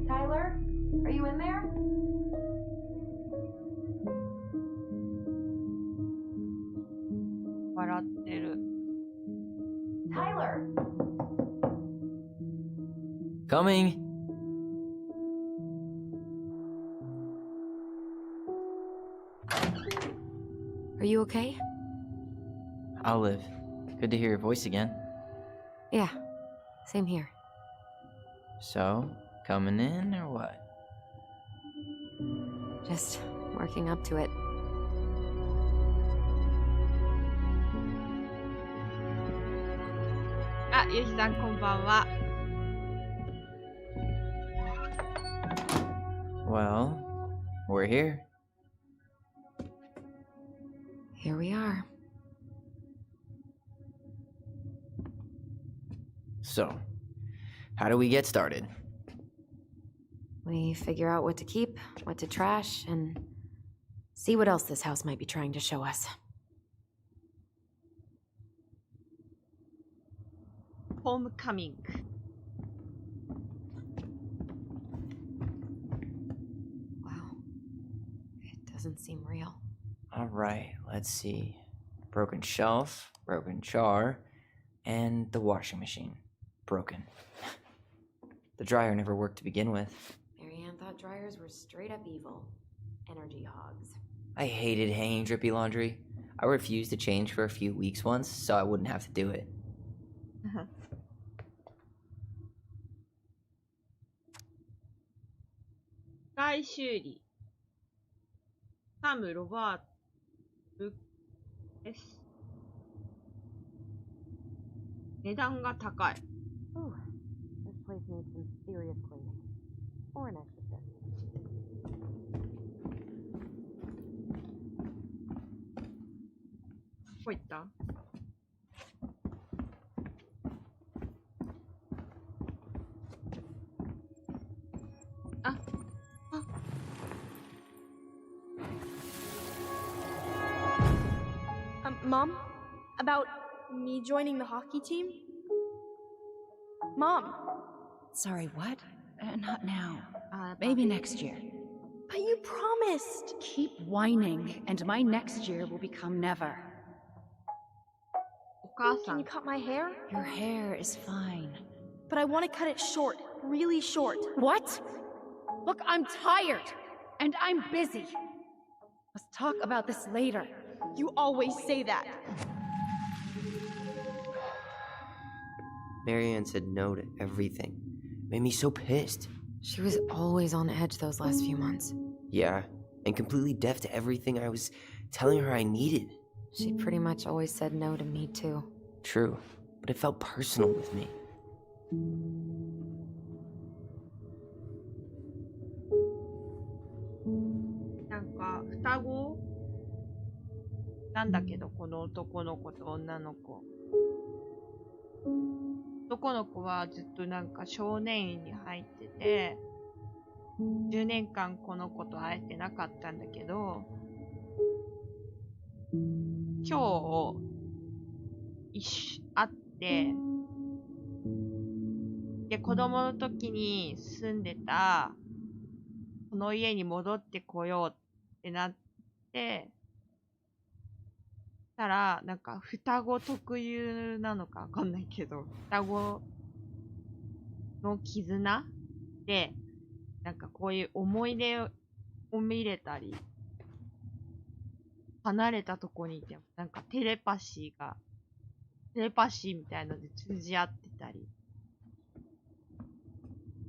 Tyler, are you in there? Tyler! Coming! Are you okay? Olive, good to hear your voice again. Yeah, same here. So, coming in or what? Just working up to it. Ah, ゆうひさんこんばんは。 Well, we're here. Here we are. So, how do we get started? We figure out what to keep, what to trash, and see what else this house might be trying to show us. Homecoming. Wow. It doesn't seem real. Alright, let's see. Broken shelf, broken jar, and the washing machine. Broken. The dryer never worked to begin with. Marianne thought dryers were straight up evil. Energy hogs. I hated hanging drippy laundry. I refused to change for a few weeks once, so I wouldn't have to do it. 外修理。サム・ロバート・ブックです。値段が高い。 Ooh, this place needs some serious cleaning. Or an exorcist. どこ行った？ Mom? About me joining the hockey team? Mom! Sorry, what? Not now. Maybe next year. But you promised! Keep whining, and my next year will become never. お母さ Can ん you cut my hair? Your hair is fine. But I want to cut it short. Really short. What? Look, I'm tired, and I'm busy. Let's talk about this later. You always say that. Marianne said no to everything. Made me so pissed. She was always on edge those last few months. Yeah, and completely deaf to everything I was telling her I needed. She pretty much always said no to me, too. True, but it felt personal with me. なんか双子なんだけど、この男の子と女の子。男の子はずっとなんか少年院に入ってて、10年間この子と会えてなかったんだけど、今日会って、で、子供の時に住んでた、この家に戻ってこようってなって、たら、なんか双子特有なのかわかんないけど、双子の絆で、なんかこういう思い出を見れたり、離れたとこにいても、なんかテレパシーみたいので通じ合ってたり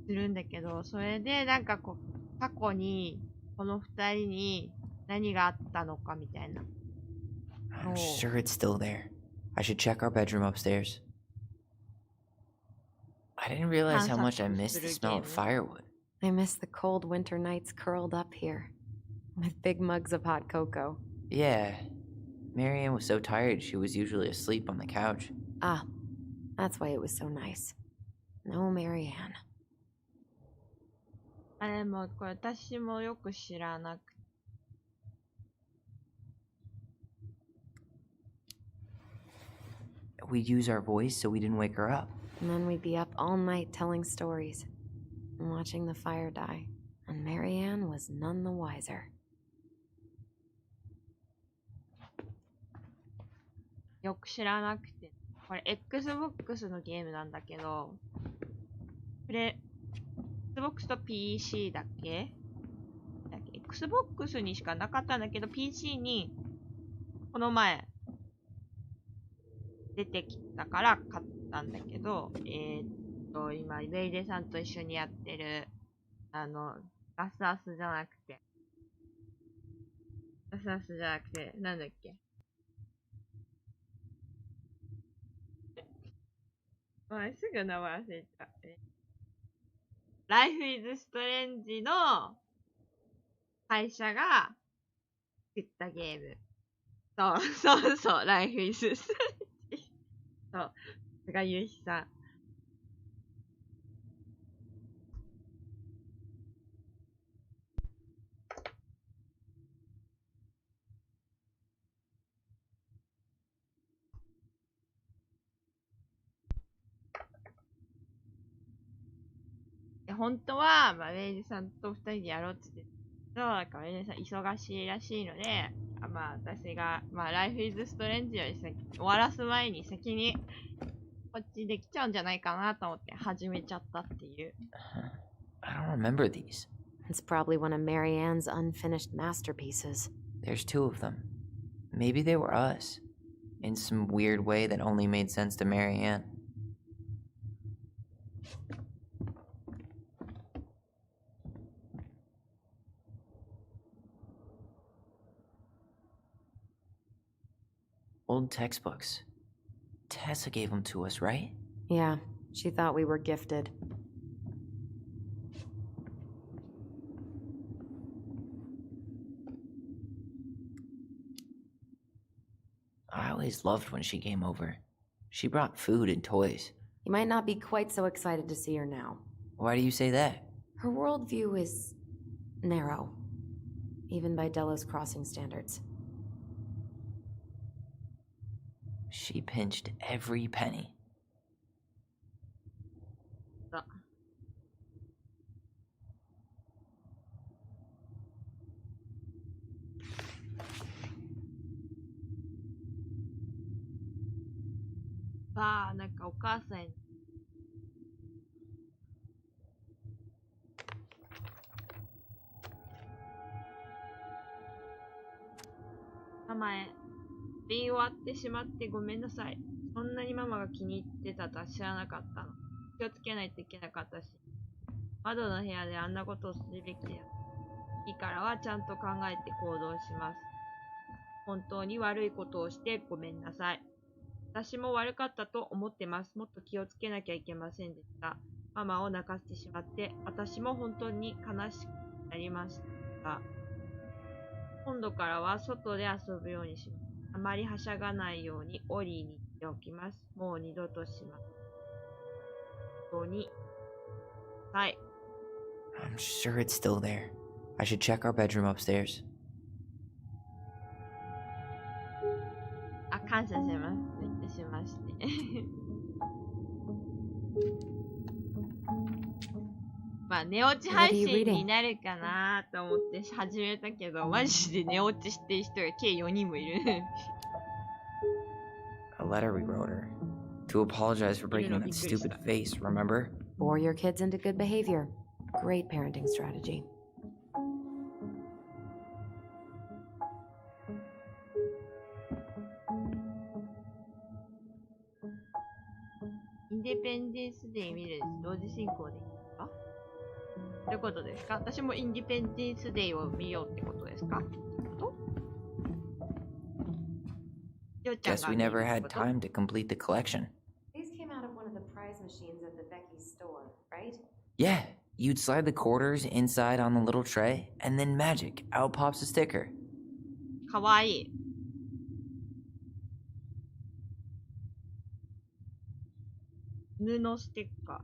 するんだけど、それでなんかこう、過去にこの二人に何があったのかみたいな。I'm sure it's still there. I should check our bedroom upstairs. I didn't realize how much I missed the smell of firewood. I miss the cold winter nights curled up here, with big mugs of hot cocoa. Yeah, Marianne was so tired she was usually asleep on the couch. Ah, that's why it was so nice. No Marianne. あれもこれ私もよく知らなくて。We'd use our voice so we didn't wake her up. And then we'd be up all night telling stories and watching the fire die. And Marianne was none the wiser. よく知らなくて。これ Xbox のゲームなんだけど、Xbox と PC だけXbox にしかなかったんだけど、PC にこの前出てきたから買ったんだけど、今、ベイデさんと一緒にやってる、ガスアスじゃなくて、なんだっけ。すぐ名前忘れた。ライフイズストレンジの会社が作ったゲーム。そう、ライフイズストレンジ。そう、菅ゆうひさん。本当は、ウェイジさんと二人でやろうって言ってたけど、なんかウェイジさん忙しいらしいので、私が、ライフイズストレンジより終わらす前に先に、こっちできちゃうんじゃないかなと思って始めちゃったっていう。I don't remember these. It's probably one of Marianne's unfinished masterpieces. There's 2 of them. Maybe they were us. In some weird way that only made sense to Marianne. Old textbooks. Tessa gave them to us, right? Yeah, she thought we were gifted. I always loved when she came over. She brought food and toys. You might not be quite so excited to see her now. Why do you say that? Her worldview is narrow, even by Delos Crossing standards. She pinched every penny. "ママへ、便終わってしまってごめんなさい。そんなにママが気に入ってたとは知らなかったの。気をつけないといけなかったし、窓の部屋であんなことをするべきだよ。次からはちゃんと考えて行動します。本当に悪いことをしてごめんなさい。私も悪かったと思ってます。もっと気をつけなきゃいけませんでした。ママを泣かせてしまって、私も本当に悲しくなりました。今度からは外で遊ぶようにします。あまりはしゃがないようにオリーに言っておきます。もう二度とします。本当に。はい。I'm sure it's still there. I should check our bedroom upstairs. 感謝します。めっちゃしまして。寝落ち配信になるかなと思って始めたけど、マジで寝落ちしてる人が計4人もいる。A letter we wrote her. To apologize for breaking that stupid face, remember? Bore your kids into good behavior. Great parenting strategy. Independence Day 見る同時進行でいいですか？どういうことですか？私もインディペンデンスデイを見ようってことですか？ Guess we never had time to complete the collection. These came out of one of the prize machines at the Becky's store, right? Yeah, you'd slide the quarters inside on the little tray, and then magic, out pops a sticker. かわいい。布ステッカー。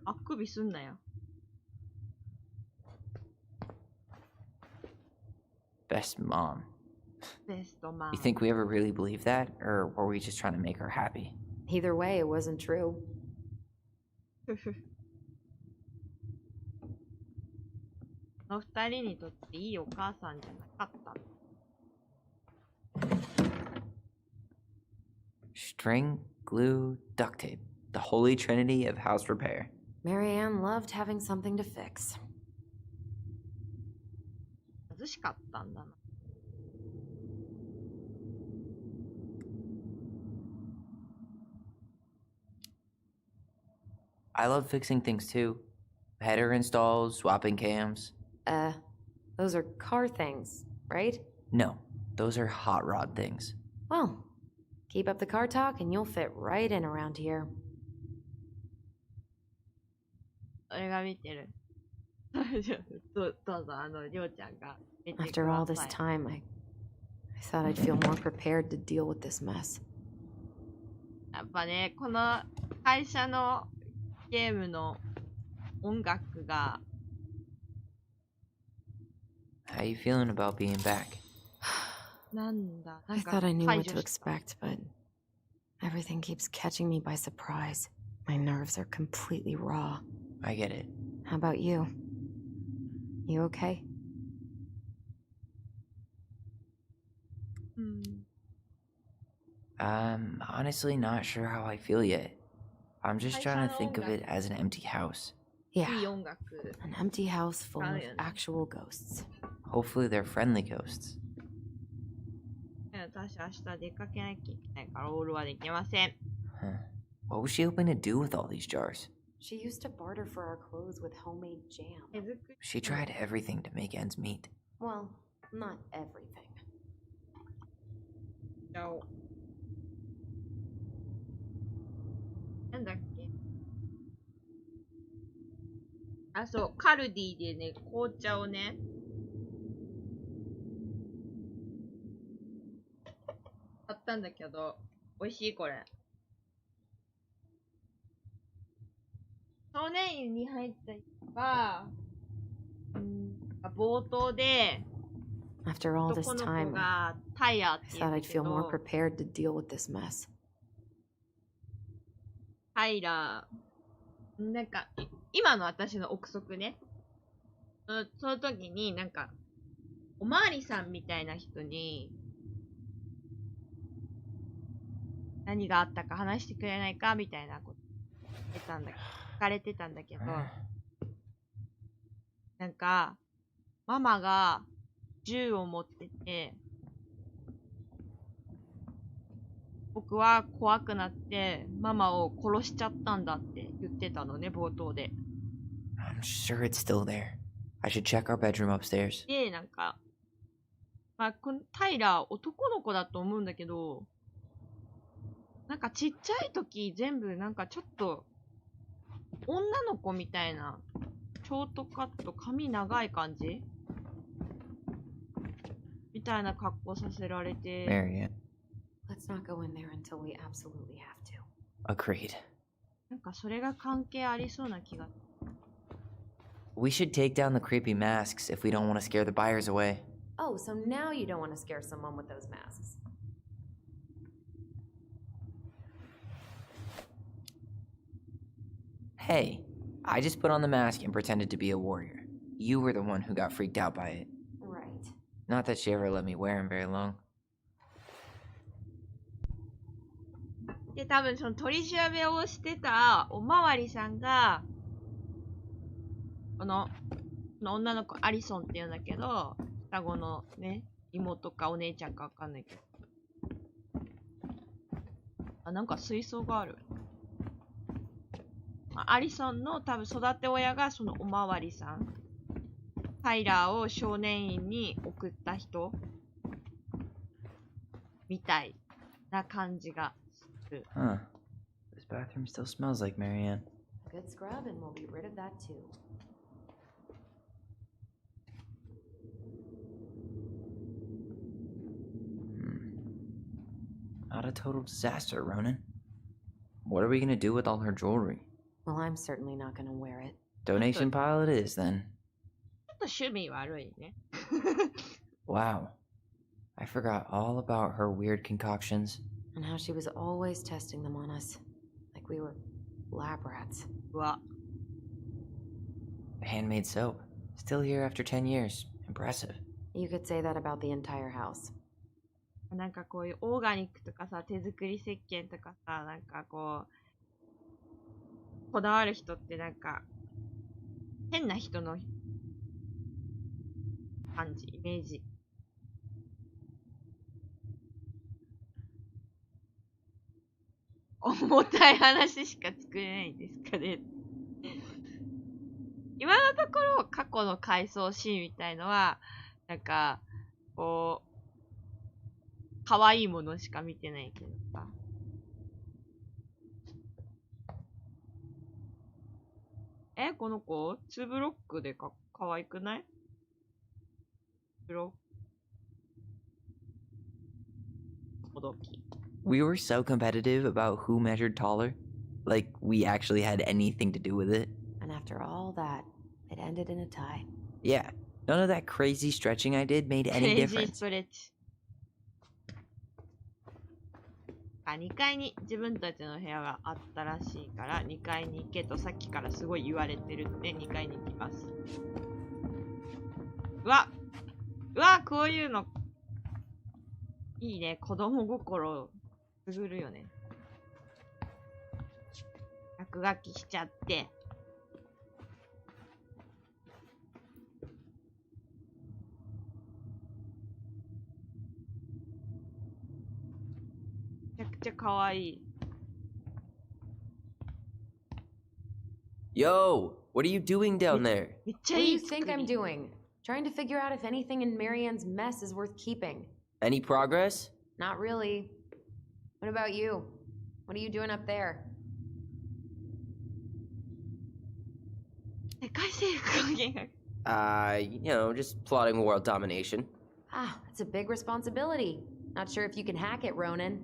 あくびすんなよ。Best mom. Best mom. You think we ever really believed that, or were we just trying to make her happy? Either way, it wasn't true. の二人にとっていいお母さんじゃなかった。String, glue, duct tape. The holy trinity of house repair. Marianne loved having something to fix. 貧しかったんだな。I love fixing things too. Header installs, swapping cams. Those are car things, right? No, those are hot rod things. Well, keep up the car talk and you'll fit right in around here. 俺が見てる。どうぞ、りょうちゃんが見てください。 After all this time, I thought I'd feel more prepared to deal with this mess. やっぱね、この会社のゲームの音楽が。 How you feeling about being back? なんだ、な I んか thought I knew 解 what 除 to した。 expect, but everything keeps catching me by surprise. My nerves are completely raw. I get it. How about you? You okay? うん。 I'm honestly not sure how I feel yet. I'm just trying to think of it as an empty house. いい Yeah, 音楽。 an empty house full of Brilliant. actual ghosts. Hopefully they're friendly ghosts. 私明日出かけなきゃいけないからオールはできません。 Huh. What was she hoping to do with all these jars? She used to barter for our clothes with homemade jam. 手作り。 She tried everything to make ends meet. Well, not everything. ちゃおう。なんだっけ。あ、そう、カルディでね、紅茶をね、買ったんだけど、美味しいこれ。少年院に入った人が、冒頭で、 After all this 男の子 time, I がタイヤって言うん thought だ I'd け feel more ど、 prepared to deal with this mess. タイラー、なんか、今の私の憶測ね。その時になんか、おまわりさんみたいな人に、何があったか話してくれないかみたいなこと言ってたんだけど、聞かれてたんだけど、なんか、ママが銃を持ってて、僕は怖くなってママを殺しちゃったんだって言ってたのね、冒頭で。 I'm sure it's still there. I should check our bedroom upstairs. で、なんか、まあ、このタイラー男の子だと思うんだけど、なんかちっちゃい時全部なんかちょっと女の子みたいなショートカット髪長い感じみたいな格好させられて。 Marianne. Let's not go in there until we absolutely have to. Agreed. なんかそれが関係ありそうな気が。 We should take down the creepy masks if we don't want to scare the buyers away. Oh, so now you don't want to scare someone with those masks. Hey, I just put on the mask and pretended to be a warrior. You were the one who got freaked out by it. Right. Not that she ever let me wear him very long. で、多分その取り調べをしてたおまわりさんが、この女の子アリソンって言うんだけど、双子のね、妹かお姉ちゃんかわかんないけど。あ、なんか水槽がある。アリソンの多分育て親がそのおまわりさん。タイラーを少年院に送った人みたいな感じがする。 Huh. This bathroom still smells like Marianne. Good scrub and we'll be rid of that too. Not a total disaster, Ronan. What are we gonna do with all her jewelry? Well, I'm certainly not gonna wear it. Donation pile it is, then. ちょっと趣味悪いね。 Wow. I forgot all about her weird concoctions. And how she was always testing them on us. Like we were lab rats. うわ。 Handmade soap. Still here after 10 years. Impressive. You could say that about the entire house. なんかこういうオーガニックとかさ、手作り石鹸とかさ、なんかこう、こだわる人ってなんか、変な人の感じ、イメージ。重たい話しか作れないんですかね。今のところ過去の回想シーンみたいのは、なんか、こう、可愛いものしか見てないけどさ。この子ツーブロックで可愛くない？ブロック。ほどき。We were so competitive about who measured taller. Like, we actually had anything to do with it. And after all that, it ended in a tie. Yeah, none of that crazy stretching I did made ク any レイジー difference. ストレッチ。2階に自分たちの部屋があったらしいから、2階に行けとさっきからすごい言われてるんで、2階に行きます。うわこういうの、いいね。子供心くぐるよね。落書きしちゃって。めちゃくちゃ可愛い。Yo, what are you doing down there? めっちゃ What do い you い作 think I'm り。 doing? Trying to figure out if anything in Marianne's mess is worth keeping. Any progress? Not really. What about you? What are you doing up there? 世界征服加減が。Just plotting world domination. Ah, that's a big responsibility. Not sure if you can hack it, Ronan.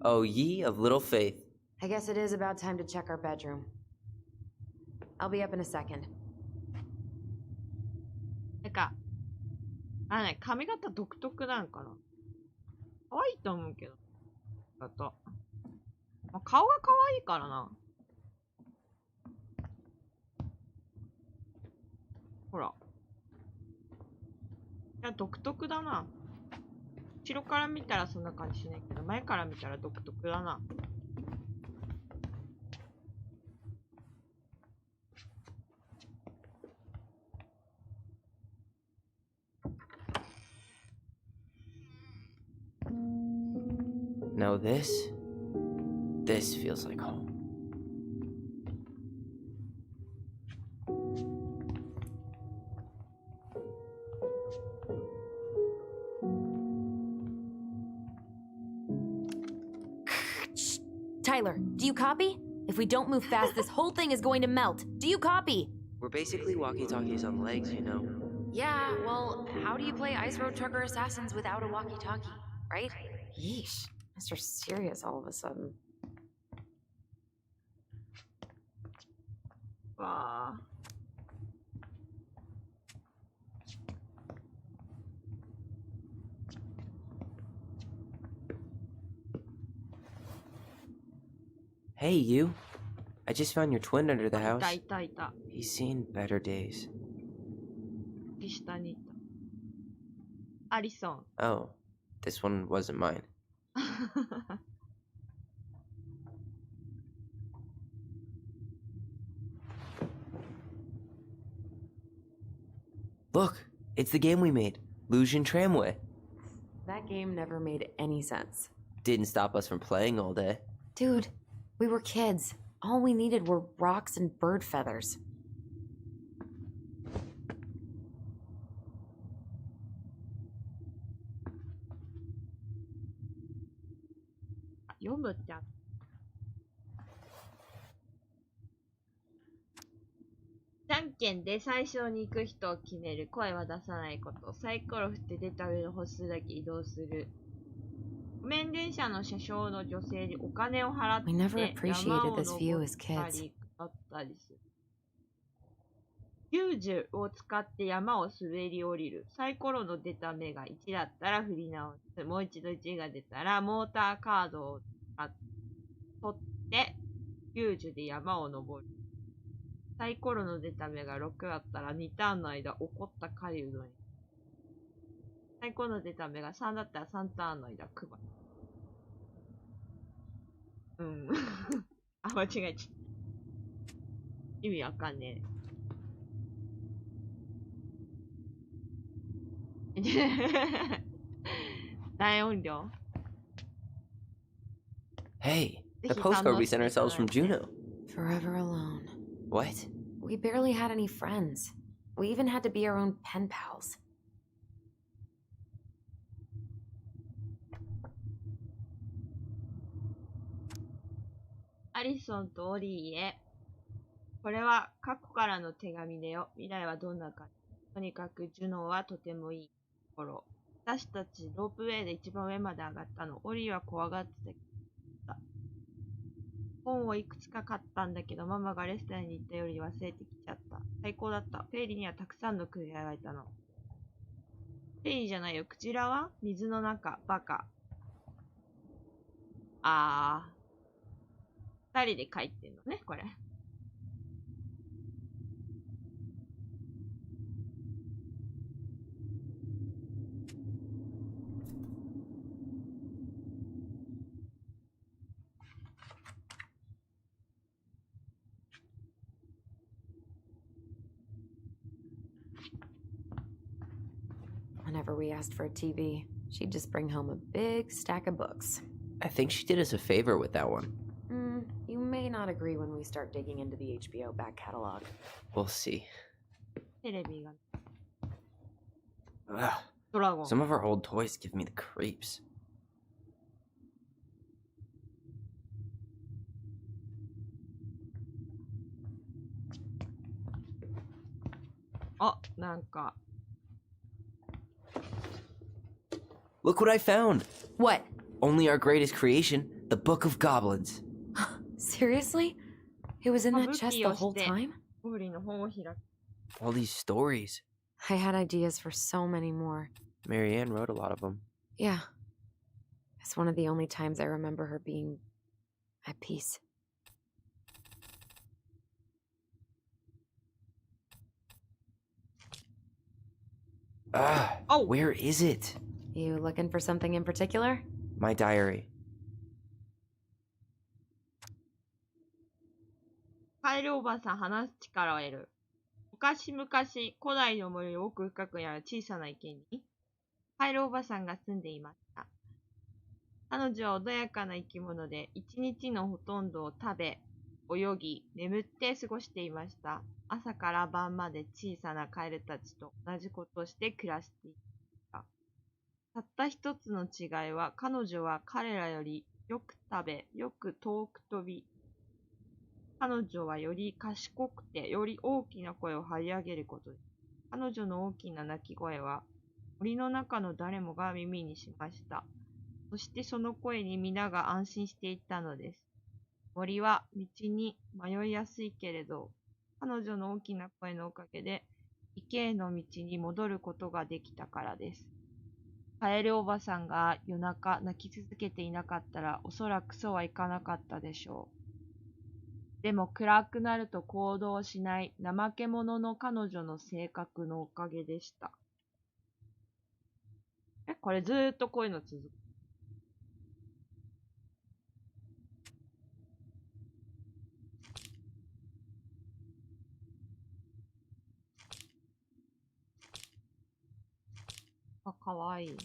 Oh, ye of little faith. I guess it is about time to check our bedroom. I'll be up in a second. なんか、髪型独特なんかな。可愛いと思うけど。だと。まあ、顔が可愛いからな。ほら。いや、独特だな。後ろから見たらそんな感じしないけど、前から見たら独特だな。Now this feels like home. Tyler, do you copy? If we don't move fast, this whole thing is going to melt. Do you copy? We're basically walkie-talkies on legs, you know. Yeah, well, how do you play Ice Road Trucker Assassins without a walkie-talkie, right? Yeesh, Mr. Serious all of a sudden. わあ。Hey, you. I just found your twin under the い house. たいたいた。 He's seen better days. 下にいた。アリソン。 Oh, this one wasn't mine. Look, it's the game we made, Lusion Tramway. That game never made any sense. Didn't stop us from playing all day. Dude, we were kids. All we needed were rocks and bird feathers. 読むってあった。じゃんけんで最初に行く人を決める。声は出さないこと。サイコロ振って出た上の歩数だけ移動する。路面電車の車掌の女性にお金を払って We never appreciated 山を this view 登 as った kids. り下ったりする。90を使って山を滑り降りる。サイコロの出た目が1だったら振り直す。もう一度1が出たらモーターカードを取って90で山を登る。サイコロの出た目が6だったら2ターンの間起こった狩人に。最高の出た目が3だったら3ターンの間配る。うん。あ、間違えちゃった。意味わかんねえ。大音量 Hey, ぜ the ひ堪 postcard 能 we して sent いた ourselves だ from いて。 Juno. Forever alone. What? We barely had any friends. We even had to be our own pen pals. アリソンとオリーへ。これは過去からの手紙だよ。未来はどんなか。とにかくジュノーはとてもいいところ。私たちロープウェイで一番上まで上がったの。オリーは怖がってた。本をいくつか買ったんだけど、ママがレストランに行ったより忘れてきちゃった。最高だった。ペイリーにはたくさんのクジラがいたの。ペイリーじゃないよ。クジラは水の中。バカ。二人で書いてんのね、これ。Whenever we asked for a TV, she'd just bring home a big stack of books. I think she did us a favor with that one. You may not agree when we start digging into the HBO back catalog. We'll see. テレビが。 Ugh. ドラゴン。 Some of our old toys give me the creeps. あ、なんか。 Look what I found! What? Only our greatest creation, the Book of Goblins. Seriously? It was in that chest the whole 武器をして time? ゴブリンの本を開く。 All these stories. I had ideas for so many more. Marianne wrote a lot of them. Yeah. It's one of the only times I remember her being at peace. Oh. Where is it? You looking for something in particular? My diary. カエルおばさん話す力を得る。昔々、古代の森の奥深くにある小さな池に、カエルおばさんが住んでいました。彼女は穏やかな生き物で、一日のほとんどを食べ、泳ぎ、眠って過ごしていました。朝から晩まで小さなカエルたちと同じことをして暮らしていた。たった一つの違いは、彼女は彼らよりよく食べ、よく遠く飛び、彼女はより賢くて、より大きな声を張り上げることです。彼女の大きな鳴き声は、森の中の誰もが耳にしました。そしてその声に皆が安心していったのです。森は道に迷いやすいけれど、彼女の大きな声のおかげで、池への道に戻ることができたからです。カエルおばさんが夜中泣き続けていなかったら、おそらくそうはいかなかったでしょう。でも暗くなると行動しない怠け者の彼女の性格のおかげでした。これずーっとこういうの続く。あ、かわいい。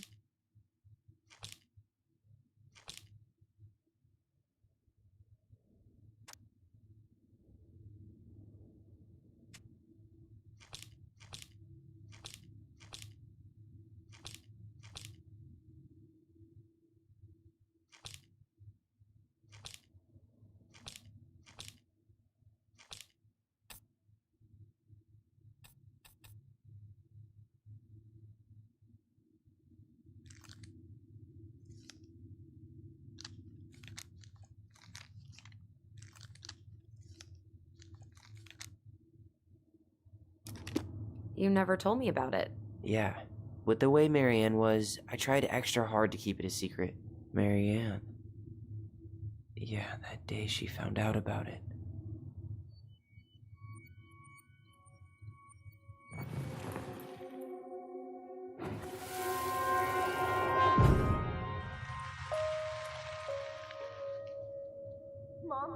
You never told me about it. Yeah. With the way Marianne was, I tried extra hard to keep it a secret. Marianne. Yeah, that day she found out about it. Mom?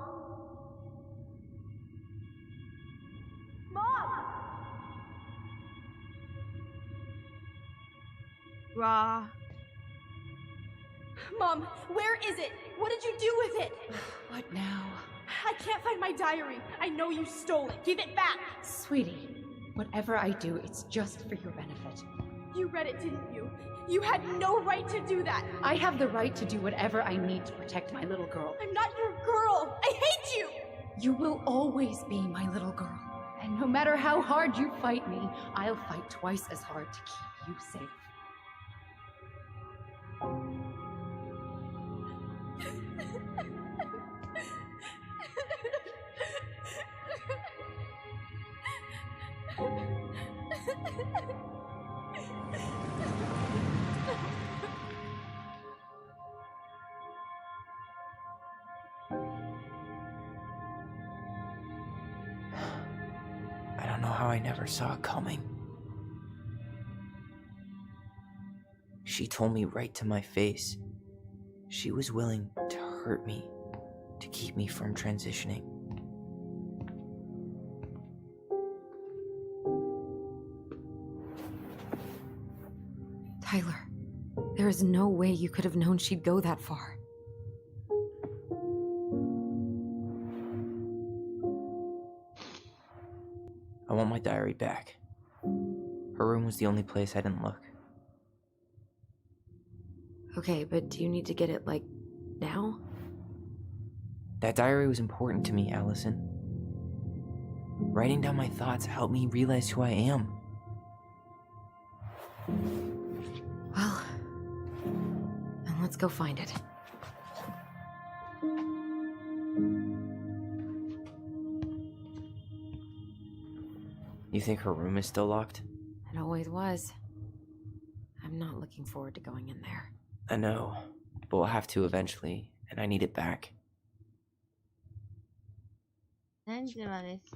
Mom! うわ Mom, where is it? What did you do with it? What now? I can't find my diary. I know you stole it. Give it back. Sweetie, whatever I do, it's just for your benefit. You read it, didn't you? You had no right to do that. I have the right to do whatever I need to protect my little girl. I'm not your girl. I hate you. You will always be my little girl. And no matter how hard you fight me, I'll fight twice as hard to keep you safe. I don't know how I never saw it coming. She told me right to my face. She was willing to hurt me to keep me from transitioning. Tyler, there is no way you could have known she'd go that far. I want my diary back. Her room was the only place I didn't look. Okay, but do you need to get it, like, now? That diary was important to me, Allison. Writing down my thoughts helped me realize who I am. Well, then let's go find it. You think her room is still locked? It always was. I'm not looking forward to going in there. I know, but we'll have to eventually, and I need it back. 何時まです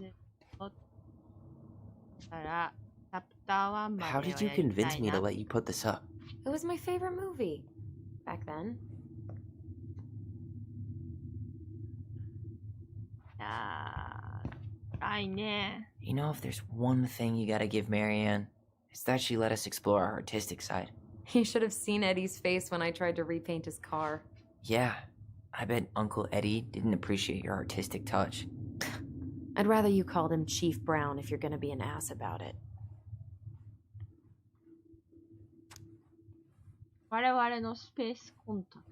からチャプター1まで How を did you やりた convince い me な to let you put this up? It was my favorite movie. Back then. いやー、辛いね。 You know, if there's one thing you gotta give Marianne, it's that she let us explore our artistic side. You should have seen Eddie's face when I tried to repaint his car. Yeah, I bet Uncle Eddie didn't appreciate your artistic touch. I'd rather you called him Chief Brown if you're gonna be an ass about it. 我々のスペースコンタクト。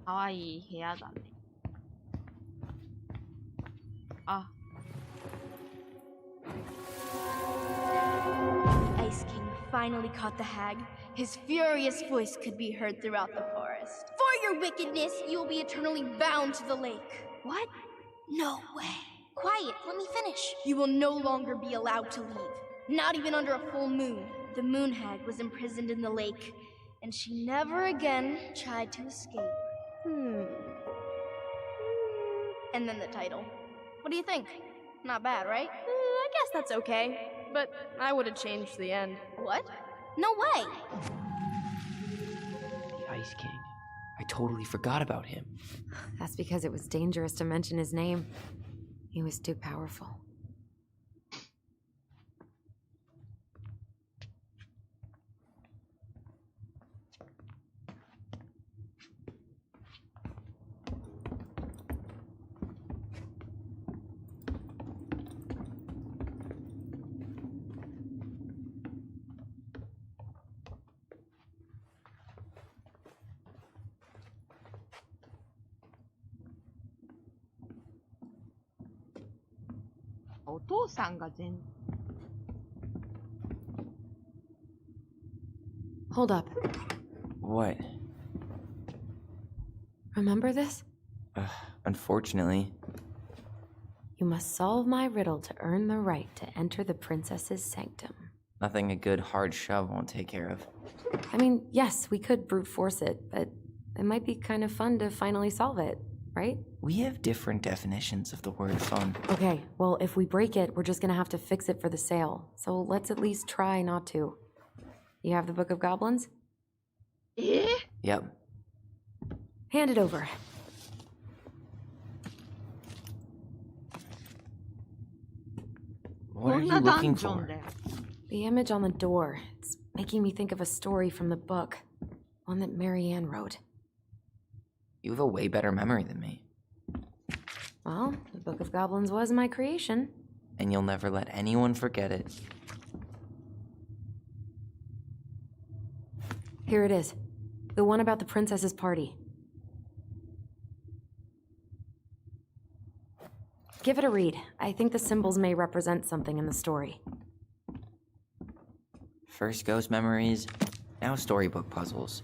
かわいい部屋だね。あ、Ice King finally caught the hag. His furious voice could be heard throughout the forest. For your wickedness, you will be eternally bound to the lake. What? No way. Quiet, let me finish. You will no longer be allowed to leave. Not even under a full moon. The moon hag was imprisoned in the lake, and she never again tried to escape. And then the title. What do you think? Not bad, right? I guess that's okay. But I would have changed the end. What? No way! The Ice King. I totally forgot about him. That's because it was dangerous to mention his name. He was too powerful. Oh, お父さんが全 Hold up. What? Remember this? Unfortunately. You must solve my riddle to earn the right to enter the princess's sanctum. Nothing a good hard shove won't take care of. I mean, yes, we could brute force it, but it might be kind of fun to finally solve it, right? We have different definitions of the word fun. Okay, well, if we break it, we're just gonna have to fix it for the sale. So let's at least try not to. You have the Book of Goblins? Yep. Hand it over. What are you looking for? The image on the door. It's making me think of a story from the book. One that Marianne wrote. You have a way better memory than me. Well, the Book of Goblins was my creation. And you'll never let anyone forget it. Here it is. The one about the princess's party. Give it a read. I think the symbols may represent something in the story. First ghost memories, now storybook puzzles.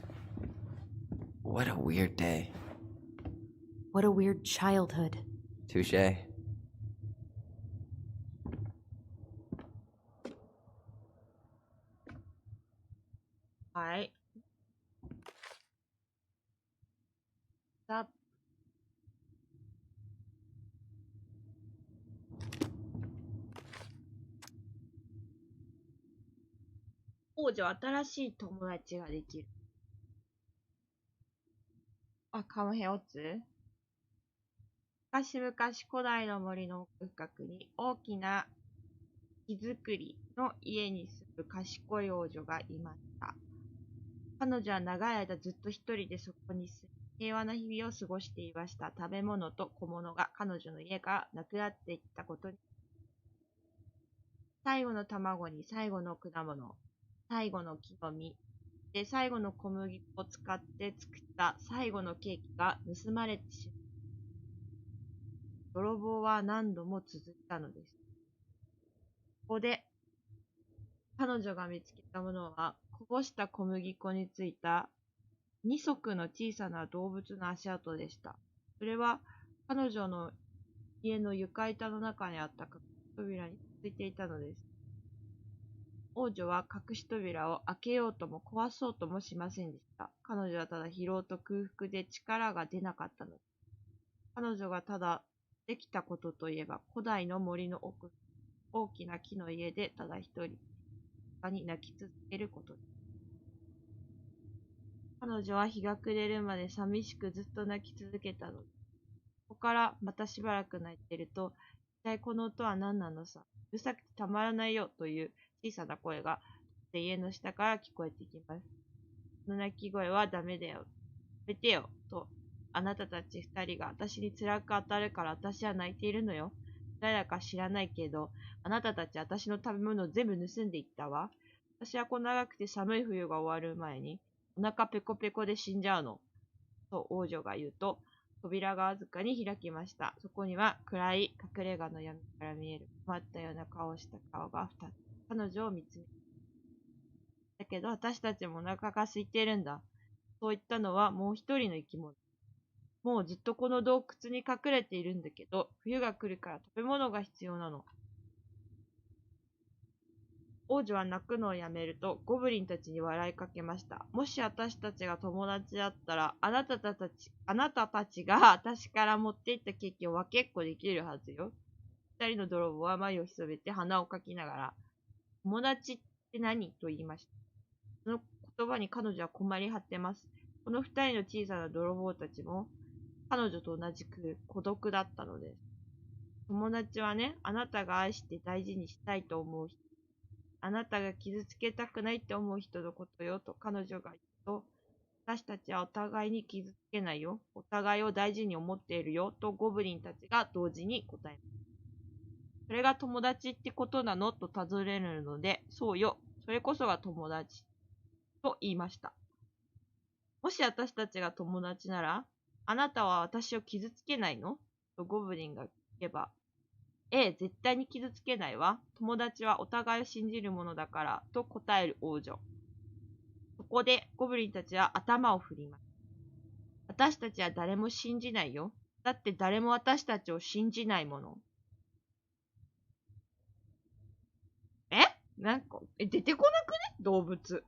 What a weird day. What a weird childhood. Touché. Alright. Stop.王女は新しい友達ができる。あ、カムヘオツ昔々古代の森の奥深くに大きな木造りの家に住む賢い王女がいました。彼女は長い間ずっと一人でそこに住み、平和な日々を過ごしていました。食べ物と小物が彼女の家からなくなっていったことに、最後の卵に最後の果物、最後の木の実、で最後の小麦粉を使って作った最後のケーキが盗まれてしまう。泥棒は何度も続いたのです。ここで彼女が見つけたものは、こぼした小麦粉についた二足の小さな動物の足跡でした。それは彼女の家の床板の中にあった隠し扉についていたのです。王女は隠し扉を開けようとも壊そうともしませんでした。彼女はただ疲労と空腹で力が出なかったのです。彼女がただできたことといえば、古代の森の奥、大きな木の家でただ一人、他に泣き続けることです。彼女は日が暮れるまで寂しくずっと泣き続けたのです。ここからまたしばらく泣いていると、一体この音は何なのさ、うるさくてたまらないよという小さな声が家の下から聞こえてきます。この泣き声はダメだよ。やめてよ。と、あなたたち二人が私に辛く当たるから私は泣いているのよ。誰だか知らないけど、あなたたち私の食べ物を全部盗んでいったわ。私はこの長くて寒い冬が終わる前に、お腹ペコペコで死んじゃうの。と王女が言うと、扉がわずかに開きました。そこには暗い隠れ家の闇から見える困ったような顔をした顔が二つ。彼女を見つめる。だけど私たちもお腹が空いているんだ。そう言ったのはもう一人の生き物。もうずっとこの洞窟に隠れているんだけど、冬が来るから食べ物が必要なの。王女は泣くのをやめると、ゴブリンたちに笑いかけました。もし私たちが友達だったら、あなたたちが私から持っていったケーキを分けっこできるはずよ。二人の泥棒は眉を潜めて鼻をかきながら、友達って何と言いました。その言葉に彼女は困り果てます。この二人の小さな泥棒たちも、彼女と同じく孤独だったのです。友達はね、あなたが愛して大事にしたいと思う人。あなたが傷つけたくないって思う人のことよと彼女が言うと、私たちはお互いに傷つけないよ。お互いを大事に思っているよとゴブリンたちが同時に答えます。それが友達ってことなのと尋ねるので、そうよ。それこそが友達と言いました。もし私たちが友達なら、あなたは私を傷つけないのとゴブリンが聞けば、絶対に傷つけないわ。友達はお互いを信じるものだから、と答える王女。そこでゴブリンたちは頭を振ります。私たちは誰も信じないよ。だって誰も私たちを信じないもの。なんか、出てこなくね動物。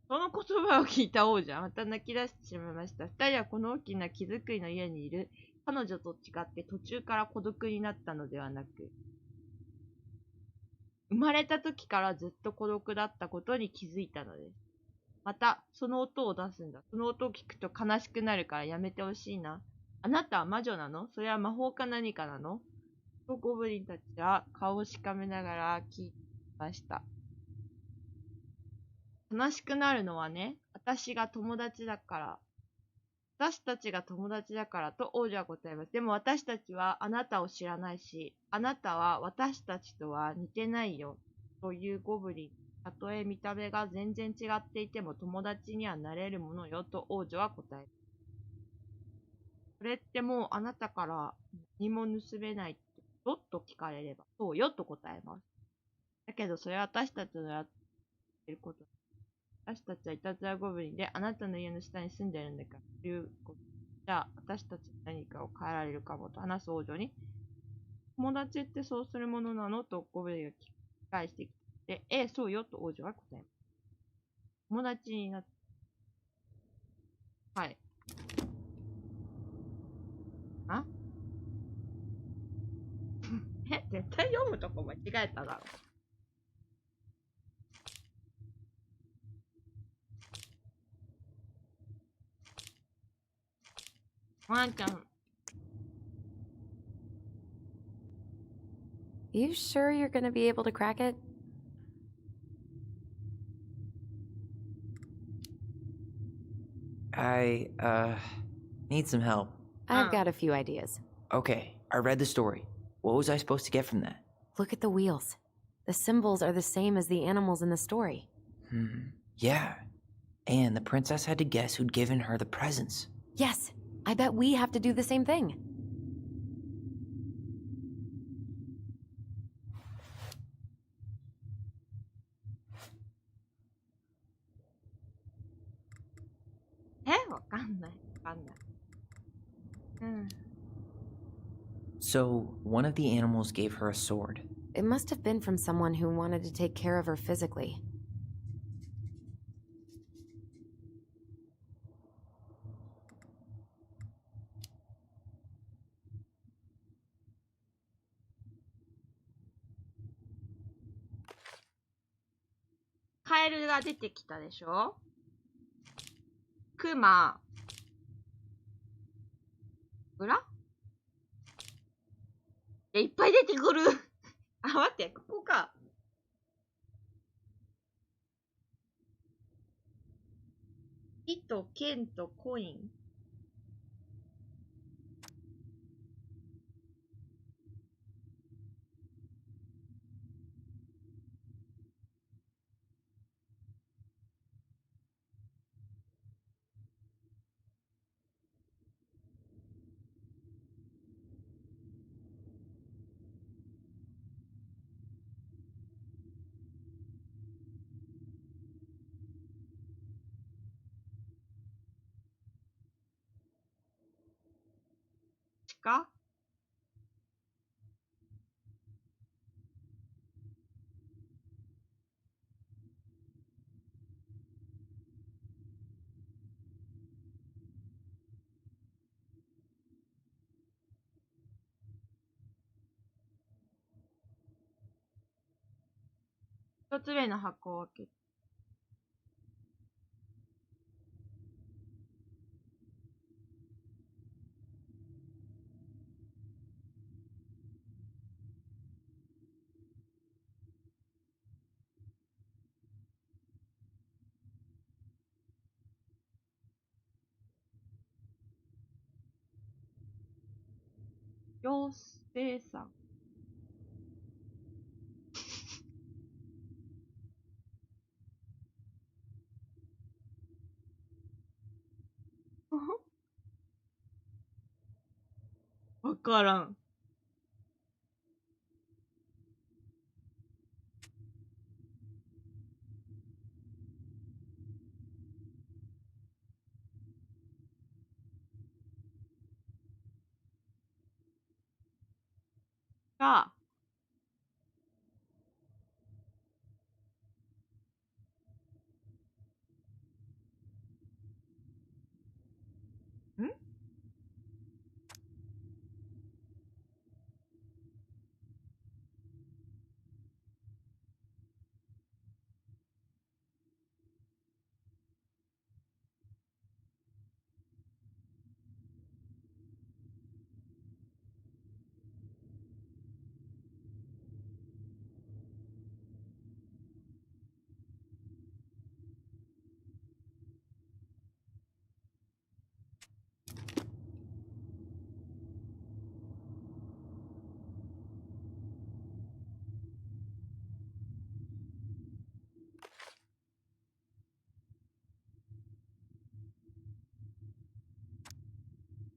その言葉を聞いた王者はまた泣き出してしまいました。二人はこの大きな木造りの家にいる彼女と違って途中から孤独になったのではなく、生まれた時からずっと孤独だったことに気づいたのです。また、その音を出すんだ。その音を聞くと悲しくなるからやめてほしいな。あなたは魔女なの？それは魔法か何かなの？とゴブリンたちは顔をしかめながら聞いていました。悲しくなるのはね、私が友達だから。私たちが友達だからと王女は答えます。でも私たちはあなたを知らないし、あなたは私たちとは似てないよ。というゴブリン。たとえ見た目が全然違っていても友達にはなれるものよと王女は答えます。それってもうあなたから何も盗めないってことと聞かれれば、そうよと答えます。だけどそれは私たちのやってること。私たちはいたずらゴブリンであなたの家の下に住んでるんだからということ。じゃあ私たちに何かを変えられるかもと話す王女に、友達ってそうするものなのとゴブリンが聞き返してきて、そうよと王女は答えます。友達になって、はい。あ絶対読むとこ間違えただろ。ワンちゃん。You sure you're gonna be able to crack it? I, need some help. I've got a few ideas. Okay, I read the story. What was I supposed to get from that? Look at the wheels. The symbols are the same as the animals in the story. Yeah. And the princess had to guess who'd given her the presents. Yes, I bet we have to do the same thing. So, one of the animals gave her a sword. It must have been from someone who wanted to take care of her physically.「カエルが出てきたでしょ。クマ、ブラ、いっぱい出てくる。あ、待って、ここか。木と剣とコイン。鹿、一つ目の箱を開けて。妖精さん。わからん。が、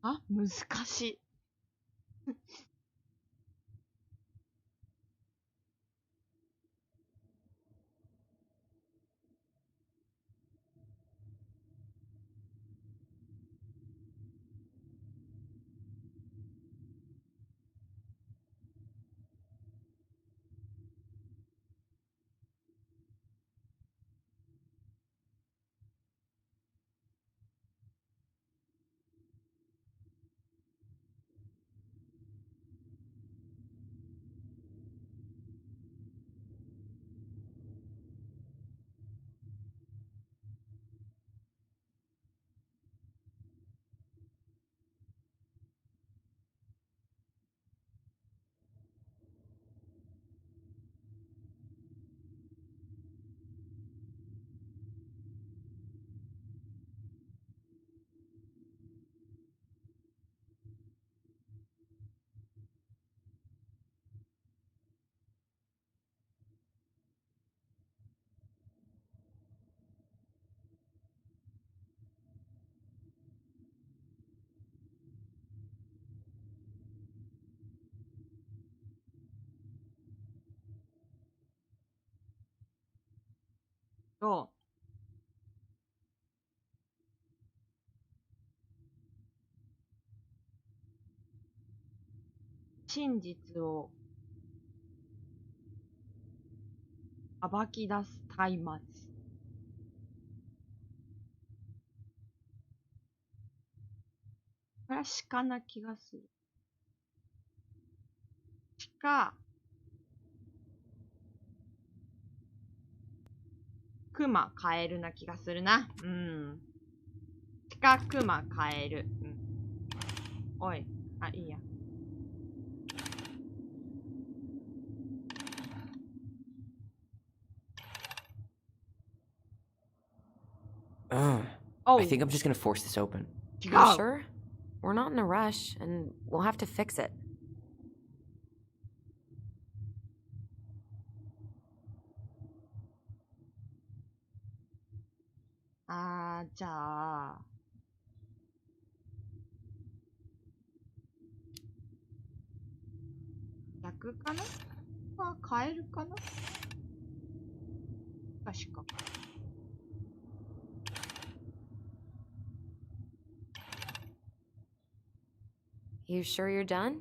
あ、難しい。と、真実を暴き出す松明。これは鹿な気がする。鹿、熊、カエルな気がするな。うん。鹿、熊、カエル。うん。おい。あ、いいや。I think I'm just gonna force this open. You Sure? We're not in a rush, and we'll have to fix it. じゃあ。逆かな？カエルかな？確か。You sure you're done?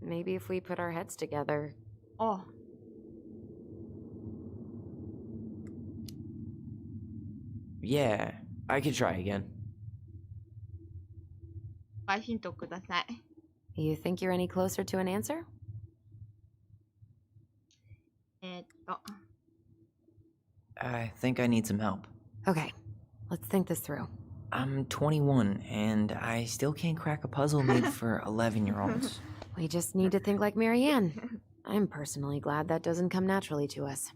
Maybe if we put our heads together. Oh. Yeah, I could try again. ヒントください。You think you're any closer to an answer? I think I need some help. Okay, let's think this through. I'm 21, and I still can't crack a puzzle made for 11-year-olds. We just need to think like Marianne. I'm personally glad that doesn't come naturally to us.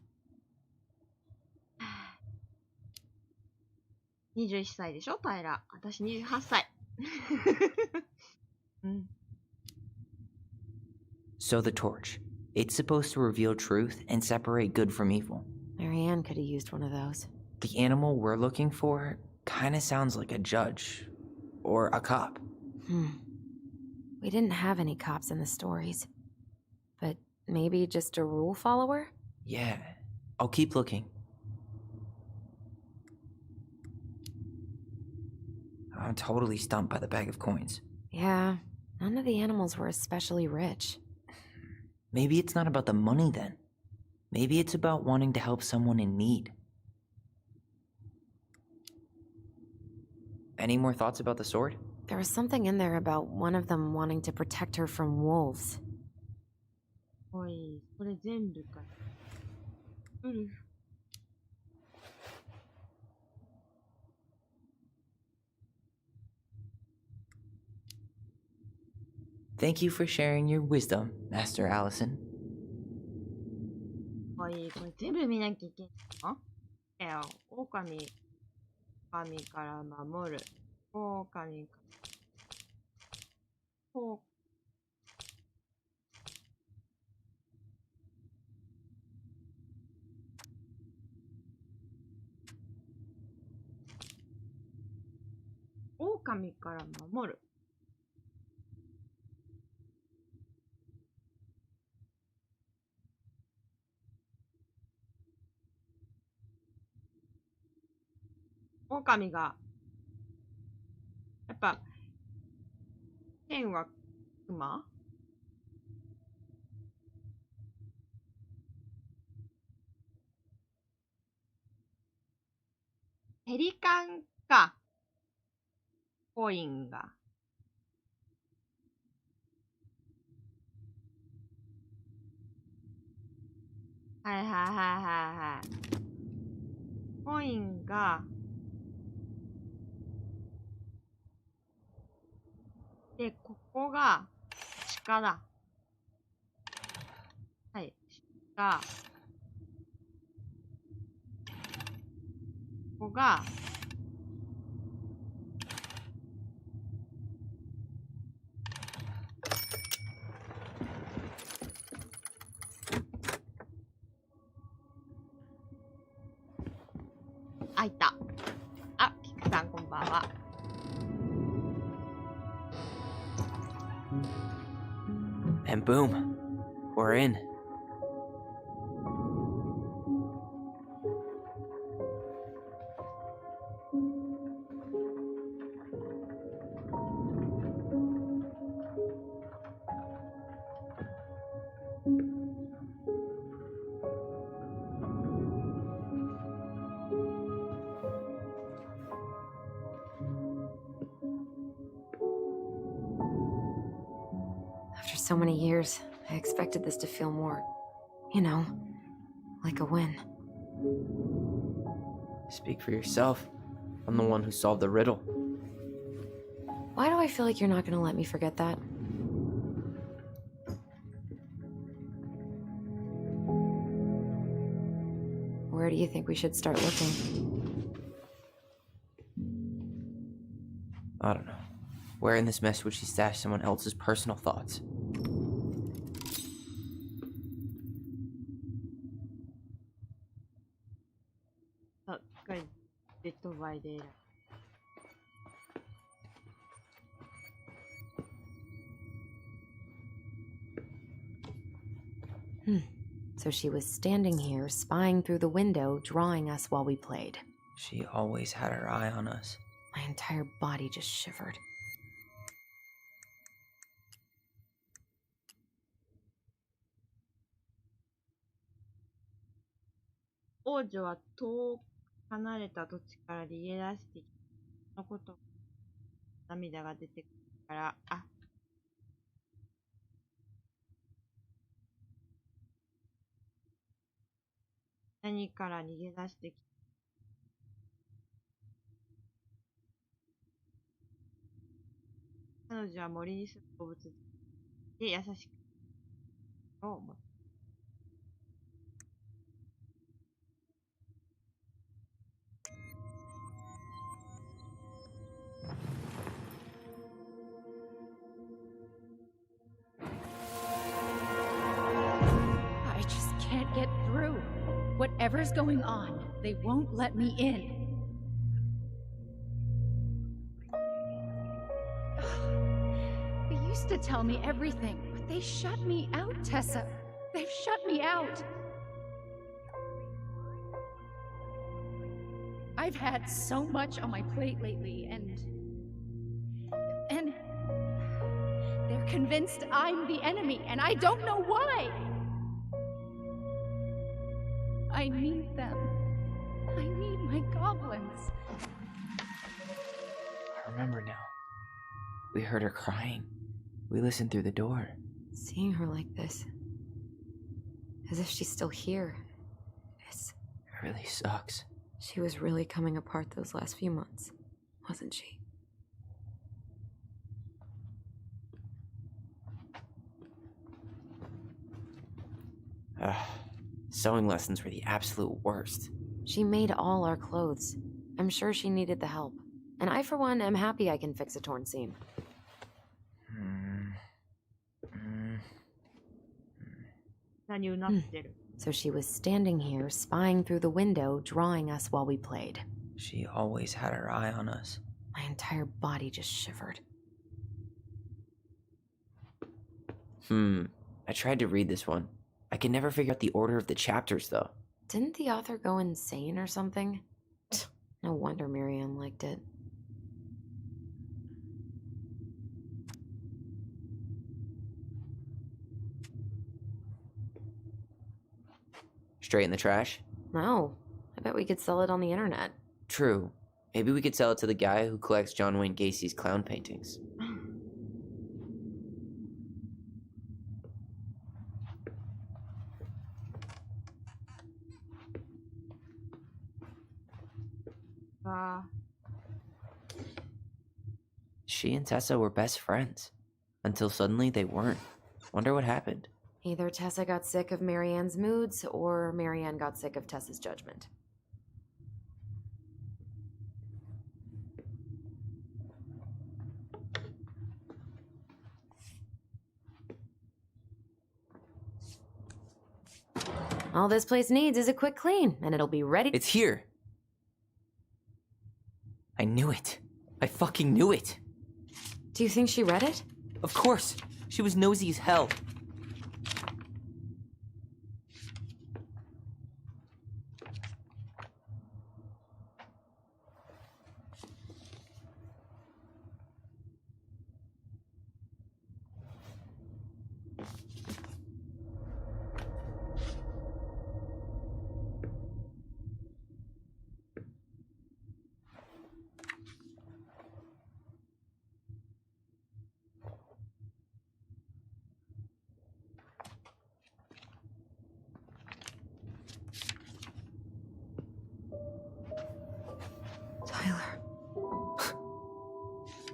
21歳でしょ、平。私28歳。うん。So the torch. It's supposed to reveal truth and separate good from evil. Marianne could have used one of those. The animal we're looking for kinda sounds like a judge. Or a cop. We didn't have any cops in the stories. But maybe just a rule follower? Yeah, I'll keep looking. I'm totally stumped by the bag of coins. Yeah, none of the animals were especially rich. Maybe it's not about the money then. Maybe it's about wanting to help someone in need. Any more thoughts about the sword? There was something in there about one of them wanting to protect her from wolves. おい、これ全部か。ウルフ。Thank you for sharing your wisdom, Master Allison. おい、これ全部見なきゃいけないの？狼から守る。狼から守る。狼が、やっぱ、剣は熊？ペリカンか。コインが。はいはいはいはいはい。コインが、で、ここが、鹿だ。はい。鹿。ここが、あ、いた。あ、キクさんこんばんは。And boom, we're in. After so many years, I expected this to feel more, you know, like a win. Speak for yourself. I'm the one who solved the riddle. Why do I feel like you're not gonna let me forget that? Where do you think we should start looking? I don't know. Where in this mess would she stash someone else's personal thoughts? Oh, good. Little by little. So she was standing here, spying through the window, drawing us while we played. She always had her eye on us. My entire body just shivered.王女は遠く離れた土地から逃げ出してきた。そのこと、涙が出てくるから、あ、何から逃げ出してきた。彼女は森に住む動物で優しくと思った。I just can't get through. Whatever's going on, they won't let me in. They used to tell me everything, but they shut me out, Tessa. They've shut me out. I've had so much on my plate lately, and they're convinced I'm the enemy, and I don't know why. I need them. I need my goblins. I remember now. We heard her crying. We listened through the door. Seeing her like this, as if she's still here, It really sucks. she was really coming apart those last few months, wasn't she? Sewing lessons were the absolute worst. She made all our clothes. I'm sure she needed the help. And I, for one, am happy I can fix a torn seam. So she was standing here, spying through the window, drawing us while we played. She always had her eye on us. My entire body just shivered. I tried to read this one. I can never figure out the order of the chapters, though. Didn't the author go insane or something? No wonder Marianne liked it. Straight in the trash? No. I bet we could sell it on the internet. True. Maybe we could sell it to the guy who collects John Wayne Gacy's clown paintings. She and Tessa were best friends. Until suddenly they weren't. Wonder what happened. Either Tessa got sick of Marianne's moods, or Marianne got sick of Tessa's judgment. All this place needs is a quick clean, and it'll be ready. It's here! I knew it. I fucking knew it! Do you think she read it? Of course! She was nosy as hell.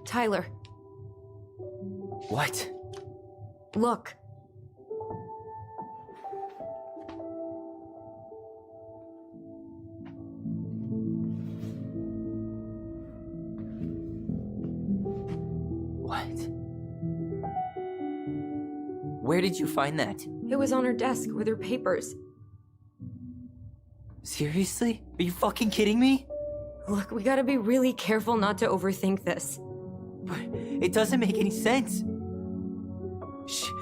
Tyler. What? Look. What? Where did you find that? It was on her desk with her papers. Seriously? Are you fucking kidding me? Look, we gotta be really careful not to overthink this. But it doesn't make any sense.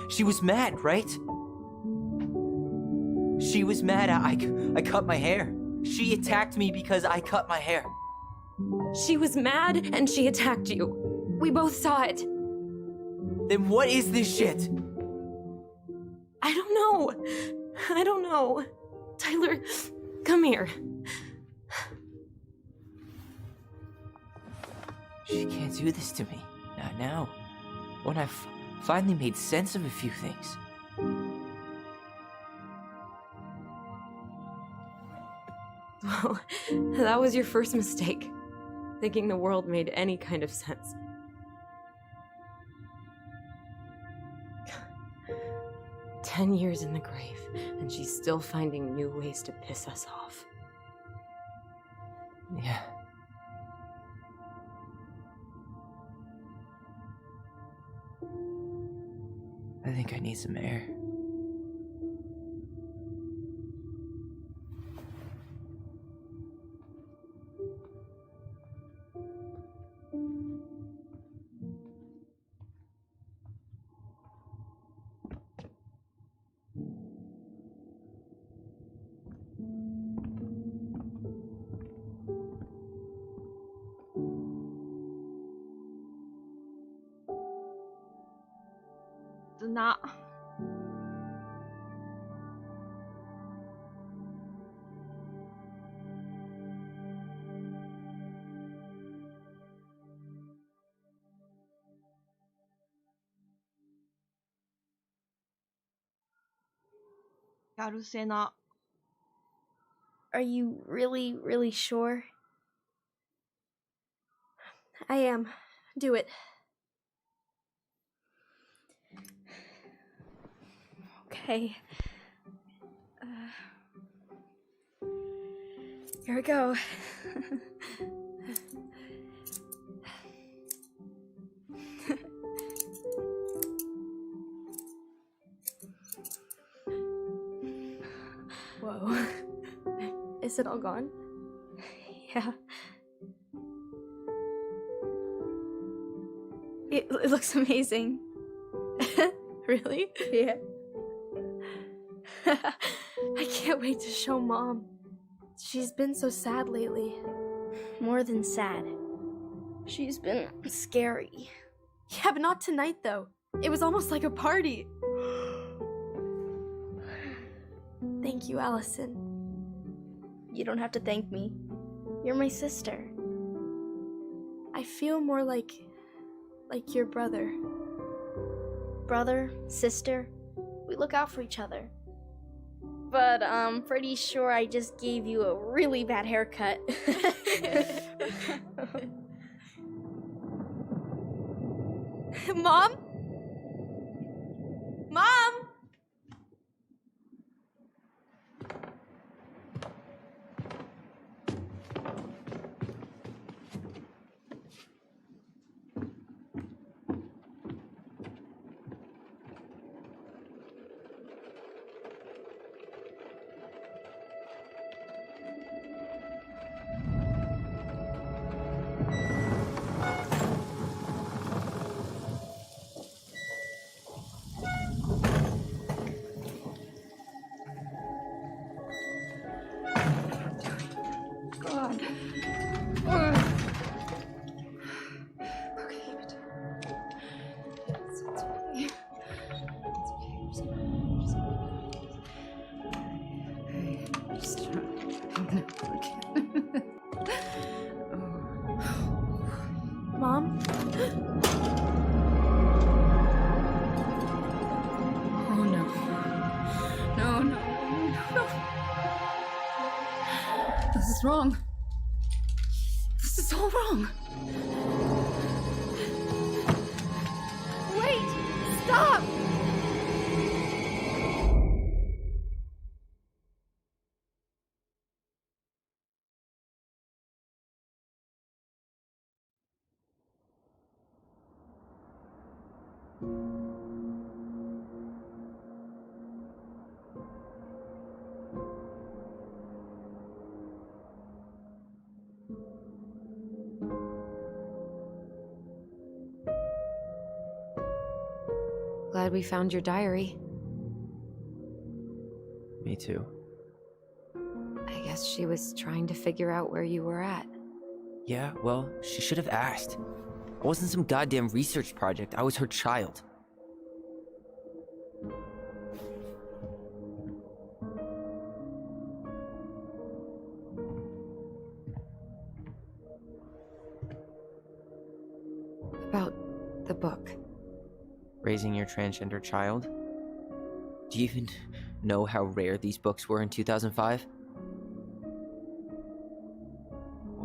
She was mad, right? She was mad I cut my hair. She attacked me because I cut my hair. She was mad and she attacked you. We both saw it. Then what is this shit? I don't know. Tyler, come here. She can't do this to me. Not now. When I finally made sense of a few things. Well, that was your first mistake. Thinking the world made any kind of sense. "10 years in the grave, and she's still finding new ways to piss us off." Yeah. I think I need some air. Not. Yarusena. Are you really, really sure? I am. Do it. Okay. Here we go. Whoa. Is it all gone? Yeah. It looks amazing. Really? Yeah. I can't wait to show Mom. She's been so sad lately. More than sad. She's been scary. Yeah, but not tonight, though. It was almost like a party. Thank you, Allison. You don't have to thank me. You're my sister. I feel more like your brother. Brother, sister, we look out for each other. But I'm pretty sure I just gave you a really bad haircut. Mom? Mom! Mom? Oh no. No. This is wrong. This is all wrong. Wait! Stop! Glad we found your diary. Me too. I guess she was trying to figure out where you were at. Yeah, well, she should have asked. I wasn't some goddamn research project. I was her child. About the book. Raising your transgender child? Do you even know how rare these books were in 2005?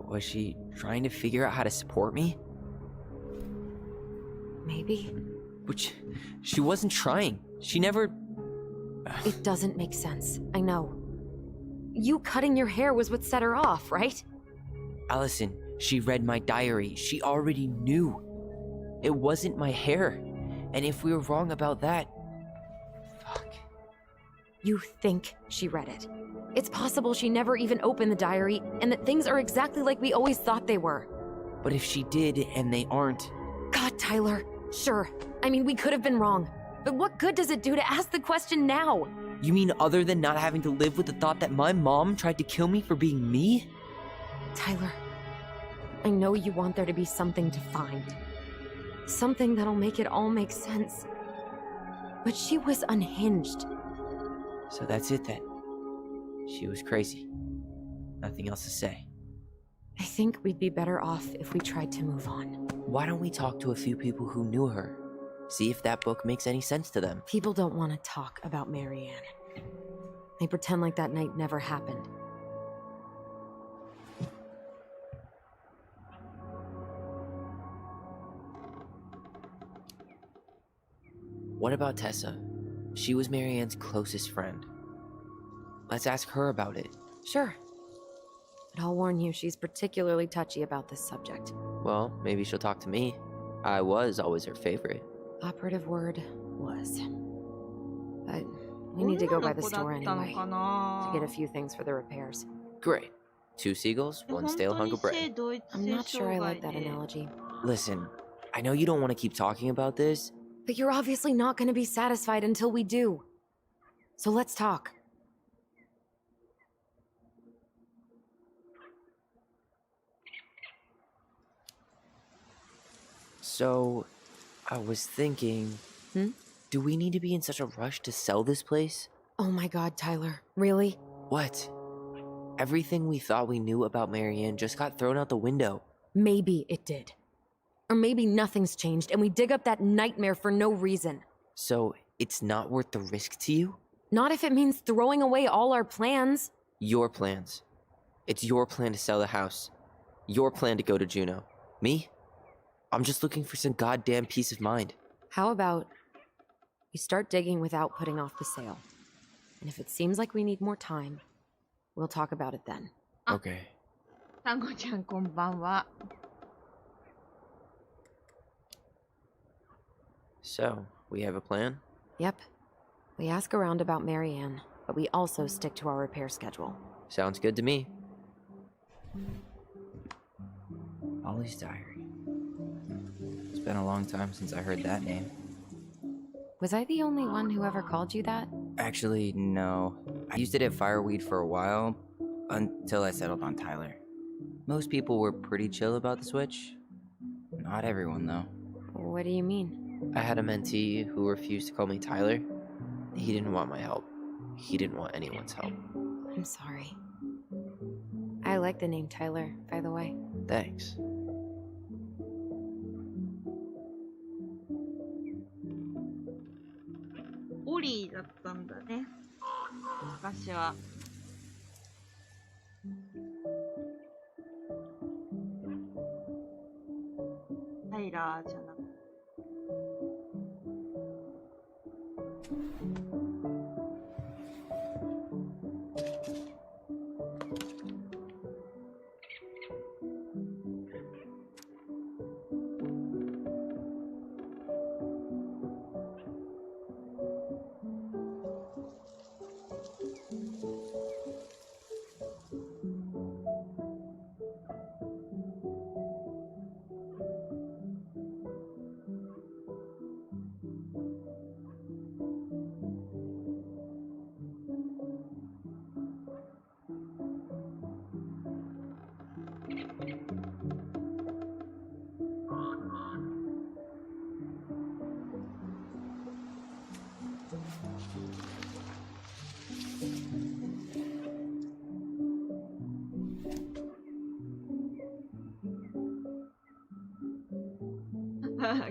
Was she trying to figure out how to support me? Maybe. Which, she wasn't trying. She never... It doesn't make sense. I know. You cutting your hair was what set her off, right? Allison, she read my diary. She already knew. It wasn't my hair. And if we were wrong about that... Fuck. You think she read it. It's possible she never even opened the diary, and that things are exactly like we always thought they were. But if she did, and they aren't... God, Tyler. Sure. I mean, we could have been wrong. But what good does it do to ask the question now? You mean other than not having to live with the thought that my mom tried to kill me for being me? Tyler, I know you want there to be something to find. Something that'll make it all make sense. But she was unhinged. So that's it then. She was crazy. Nothing else to say. I think we'd be better off if we tried to move on. Why don't we talk to a few people who knew her? See if that book makes any sense to them. People don't want to talk about Marianne. They pretend like that night never happened. What about Tessa? She was Marianne's closest friend. Let's ask her about it. Sure. But I'll warn you, she's particularly touchy about this subject. Well, maybe she'll talk to me. I was always her favorite. Operative word was. But we need to go by the store anyway to get a few things for the repairs. Great. 2 seagulls, 1 stale hunk of bread. I'm not sure I like that analogy. Listen, I know you don't want to keep talking about this. But you're obviously not going to be satisfied until we do. So let's talk. So, I was thinking... Do we need to be in such a rush to sell this place? Oh my god, Tyler. Really? What? Everything we thought we knew about Marianne just got thrown out the window. Maybe it did. Or maybe nothing's changed and we dig up that nightmare for no reason. So, it's not worth the risk to you? Not if it means throwing away all our plans. Your plans. It's your plan to sell the house. Your plan to go to Juneau. Me? I'm just looking for some goddamn peace of mind. How about we start digging without putting off the sale? And if it seems like we need more time, we'll talk about it then. Okay. タンゴちゃんこんばんは。 So, we have a plan? Yep. We ask around about Marianne, but we also stick to our repair schedule. Sounds good to me. Ollie's diary. It's been a long time since I heard that name. Was I the only one who ever called you that? Actually, no. I used it at Fireweed for a while, until I settled on Tyler. Most people were pretty chill about the switch. Not everyone, though. What do you mean? I had a mentee who refused to call me Tyler. He didn't want my help. He didn't want anyone's help. I'm sorry. I like the name Tyler, by the way. Thanks. オリーだったんだね。昔は。タイラーじゃなくて。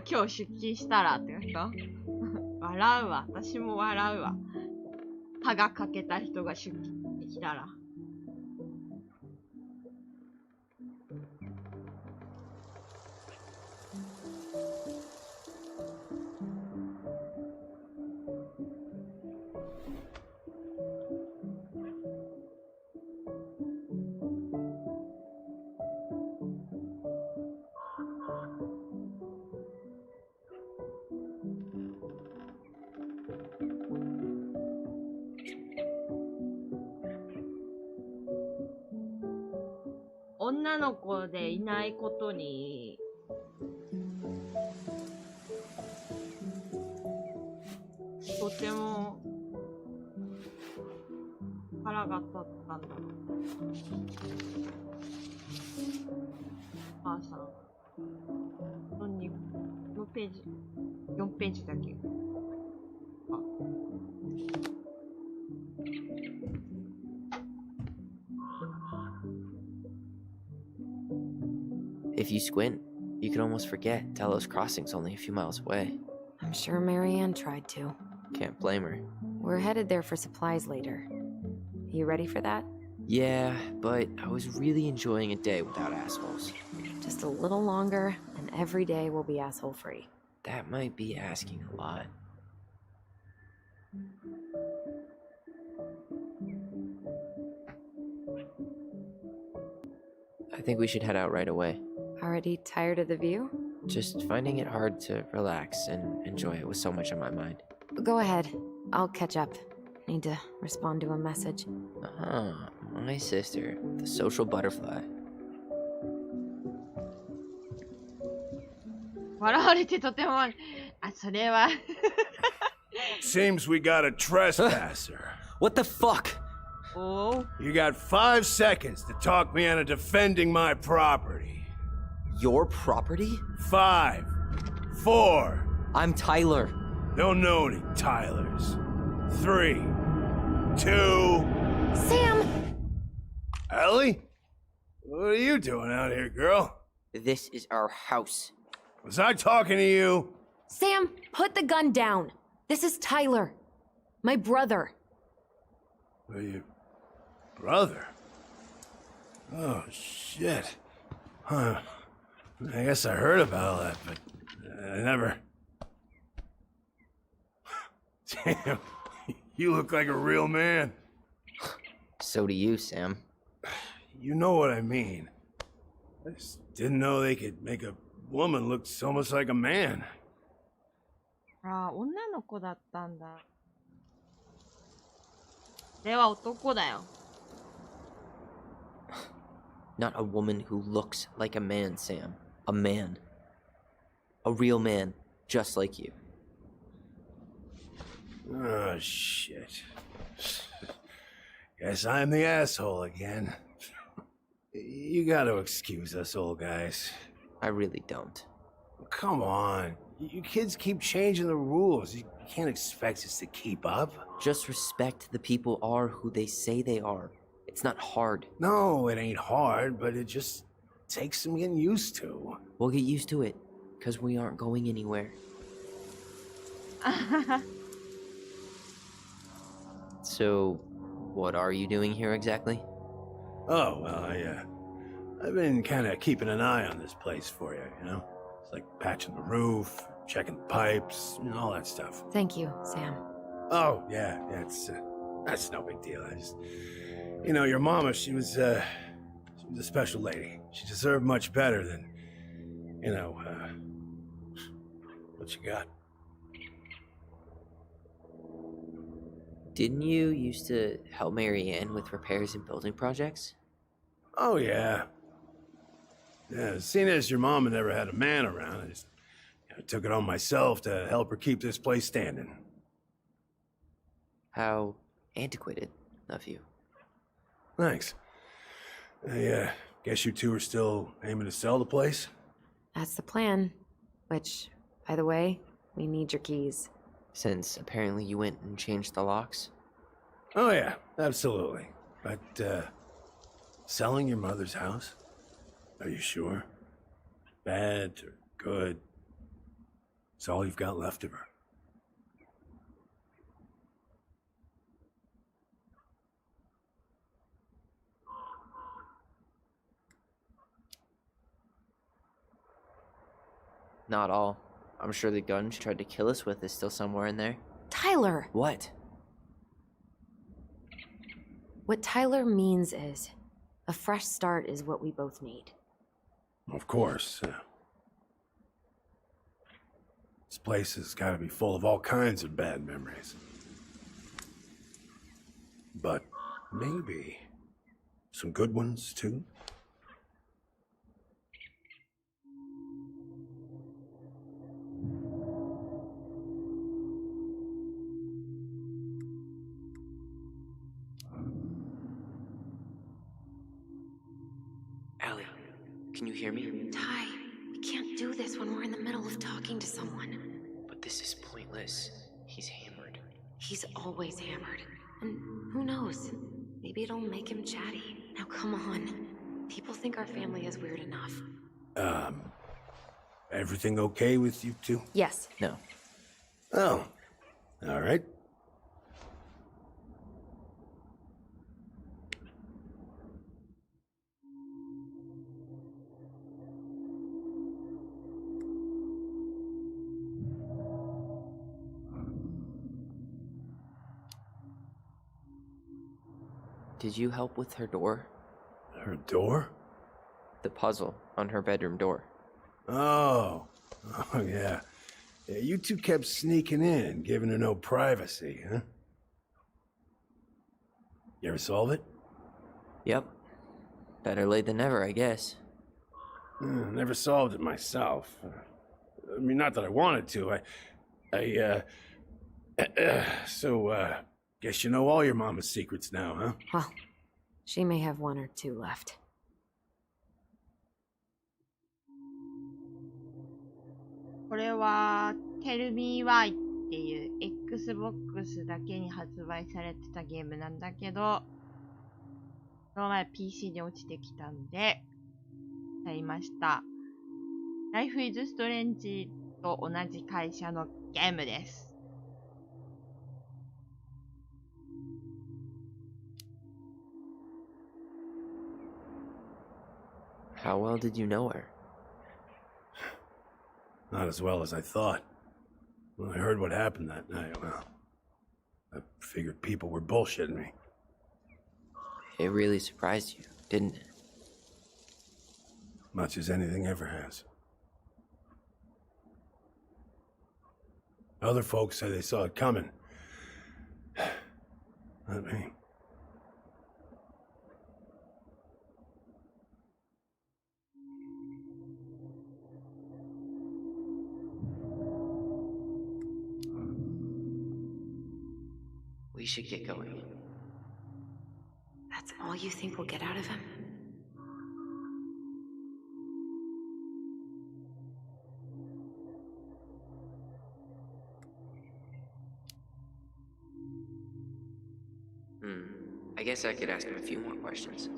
今日出勤したらってこと笑うわ。私も笑うわ。歯が欠けた人が出勤できたら。女の子でいないことにとても腹が立ったんだろう。お母さん。このページ、4ページだけ。あ。If you squint, you can almost forget Delos Crossing's only a few miles away. I'm sure Marianne tried to. Can't blame her. We're headed there for supplies later. You ready for that? Yeah, but I was really enjoying a day without assholes. Just a little longer, and every day will be asshole-free. That might be asking a lot. I think we should head out right away. Already tired of the view? Just finding it hard to relax and enjoy it with so much on my mind. Go ahead. I'll catch up. Need to respond to a message. Ah, my sister, the social butterfly. 笑われてとても、あ、それは。Seems we got a trespasser. What the fuck? Oh. You got 5 seconds to talk me into defending my property. Your property? 5. 4. I'm Tyler. Don't know any Tylers. 3, 2. Sam! Ellie? What are you doing out here, girl? This is our house. Was I talking to you? Sam, put the gun down. This is Tyler. My brother. Well, your brother? Oh, shit. Huh. I guess I heard about all that, but I never... Damn, you look like a real man. So do you, Sam. You know what I mean. I just didn't know they could make a woman look so much like a man. ああ、女の子だったんだ。では男だよ。Not a woman who looks like a man, Sam. A man. A real man, just like you. Oh, shit. Guess I'm the asshole again. You gotta excuse us old guys. I really don't. Come on. You kids keep changing the rules. You can't expect us to keep up. Just respect the people are who they say they are. It's not hard. No, it ain't hard, but it just takes some getting used to. We'll get used to it, because we aren't going anywhere. So, what are you doing here exactly? Oh, well, I've been kind of keeping an eye on this place for you, you know? It's like patching the roof, checking the pipes, you know, all that stuff. Thank you, Sam. Oh, yeah, that's no big deal. I just, you know, your mama, she was a special lady. She deserved much better than, you know, what you got. Didn't you used to help Mary Ann with repairs and building projects? Oh, yeah. Yeah, seeing as your mama never had a man around, I just took it on myself to help her keep this place standing. How antiquated of you. Thanks. I guess you two are still aiming to sell the place? That's the plan. Which, by the way, we need your keys. Since apparently you went and changed the locks? Oh, yeah, absolutely. But, selling your mother's house? Are you sure? Bad or good? It's all you've got left of her. Not all. I'm sure the gun she tried to kill us with is still somewhere in there. Tyler! What? What Tyler means is, a fresh start is what we both need. Of course. This place has got to be full of all kinds of bad memories. But maybe some good ones, too? Allie, can you hear me? Ty, we can't do this when we're in the middle of talking to someone. But this is pointless. He's hammered. He's always hammered. And who knows? Maybe it'll make him chatty. Now come on. People think our family is weird enough. Everything okay with you two? Yes. No. Oh, all right. Did you help with her door? Her door? The puzzle on her bedroom door. Oh, yeah. Yeah, you two kept sneaking in, giving her no privacy, huh? You ever solve it? Yep. Better late than never, I guess. Never solved it myself. I mean, not that I wanted to. So, guess you know all your mama's secrets now, huh? Well, she may have one or two left. これは Tell Me Why っていう Xbox だけに発売されてたゲームなんだけど、その前 PC に落ちてきたんで、やりました。Life is Strange と同じ会社のゲームです。How well did you know her? Not as well as I thought. When I heard what happened that night, well, I figured people were bullshitting me. It really surprised you, didn't it? Much as anything ever has. Other folks say they saw it coming. Not me. We should get going. That's all you think we'll get out of him? I guess I could ask him a few more questions.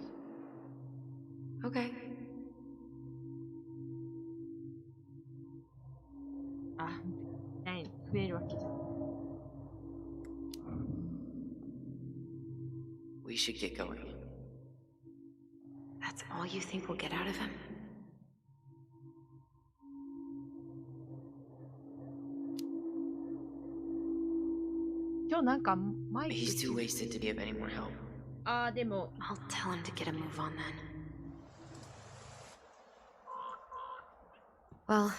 Okay. あ、ない、増えるわけじゃん。We should get going. That's all you think we'll get out of him?今日なんかマイク。 He's too wasted to give any more help. あー、でも、 I'll tell him to get a move on then. Well,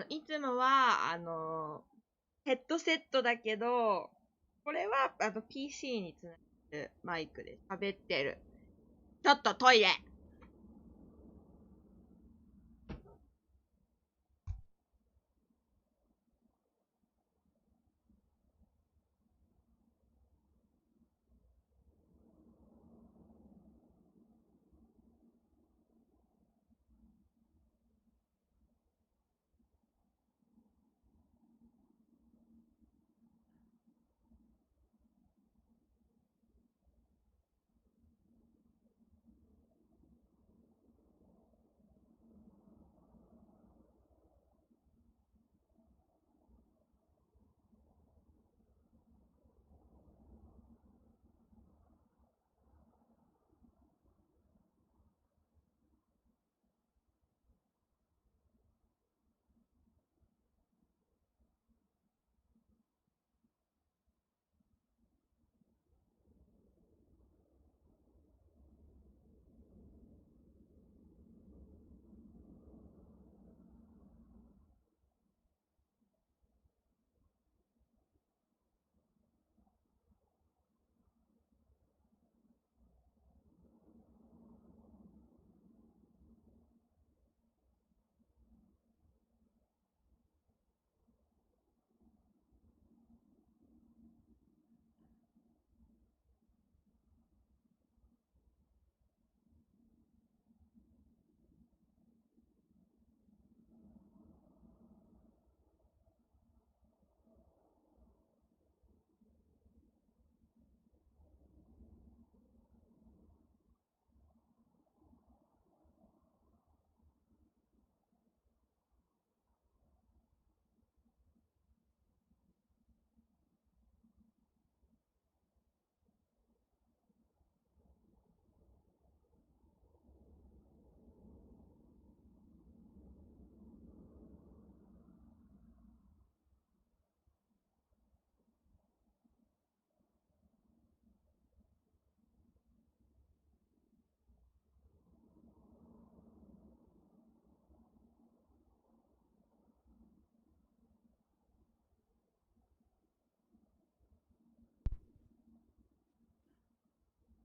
いつもは、ヘッドセットだけど、これは、PC につなげるマイクで喋ってる。ちょっとトイレ。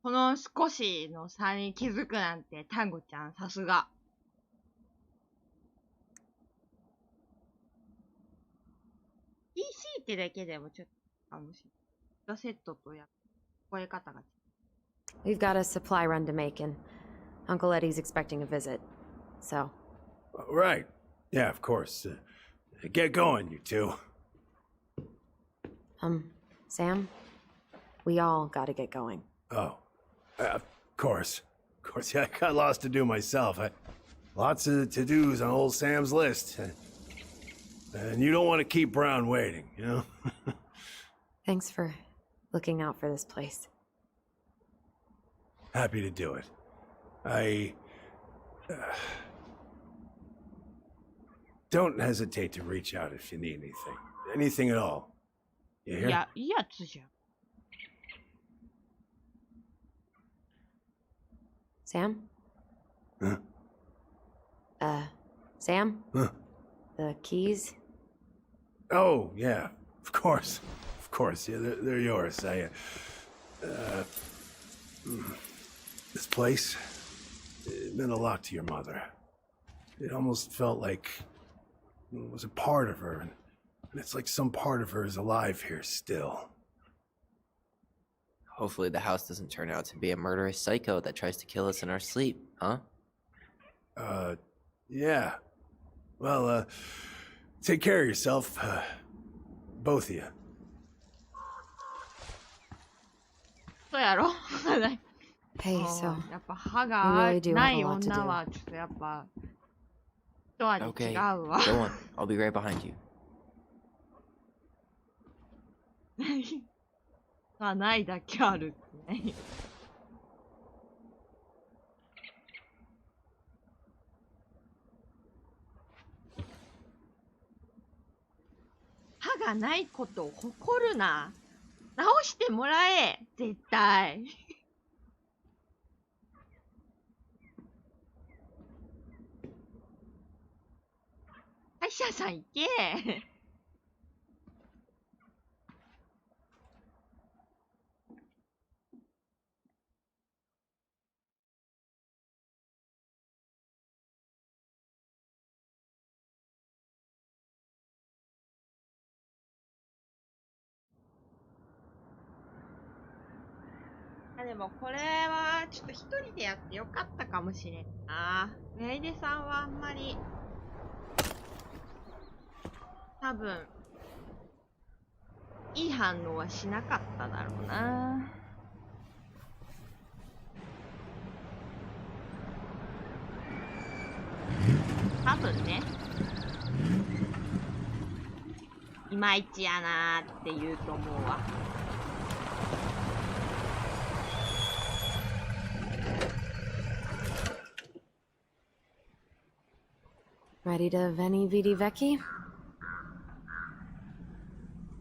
この少しの差に気づくなんて、タンゴちゃん、さすが。PC ってだけでもちょっとかもしれない。セットとや、聞こえ方が違う。 we've got a supply run to make, and Uncle Eddie's expecting a visit. So, Right. Yeah, of course. Get going, you two. Sam? We all gotta get going. Oh. Of course. Of course, yeah, I got lots to do myself. Lots of to-dos on old Sam's list. And you don't want to keep Brown waiting, you know? Thanks for looking out for this place. Happy to do it. Don't hesitate to reach out if you need anything. Anything at all. You hear? いや、いいやつじゃん。Sam? Huh? Sam? Huh? The keys? Oh, yeah. Of course. Of course. Yeah, they're yours. This place, it meant a lot to your mother. It almost felt like it was a part of her, and it's like some part of her is alive here still. Hopefully the house doesn't turn out to be a murderous psycho that tries to kill us in our sleep, huh? Yeah. Well, take care of yourself, both of you. そうやろ Hey, so やっぱ歯が we really do な have い a lot to 女 do. はちょっとやっぱ一味違 Okay, うわ。 go on. I'll be right behind you. がないだけあるってね。歯がないことを誇るな。直してもらえ、絶対。歯医者さん行け。でもこれはちょっと一人でやってよかったかもしれんな。メイデさんはあんまり多分いい反応はしなかっただろうな。多分ね。いまいちやなーって言うと思うわ。Ready to Veni Vidi Vecchi?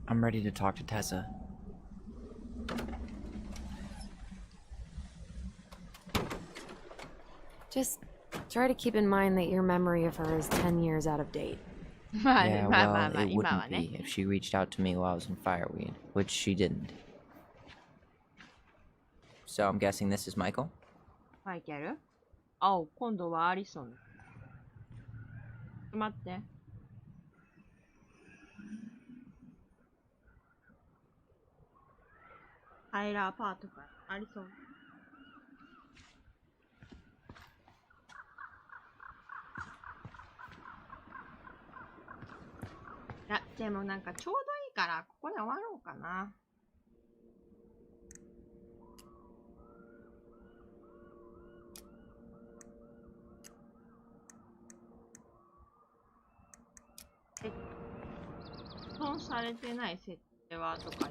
I'm ready to talk to Tessa. Just try to keep in mind that your memory of her is 10 years out of date. Yeah, well, it 今は wouldn't ね。 be if she reached out to me while I was in Fireweed, which she didn't. So I'm guessing this is Michael? マイケル？あ、今度はアリソン。待って。タイラーパートからアリソン。いや、でもなんかちょうどいいから、ここで終わろうかな。保存されてない設定はとか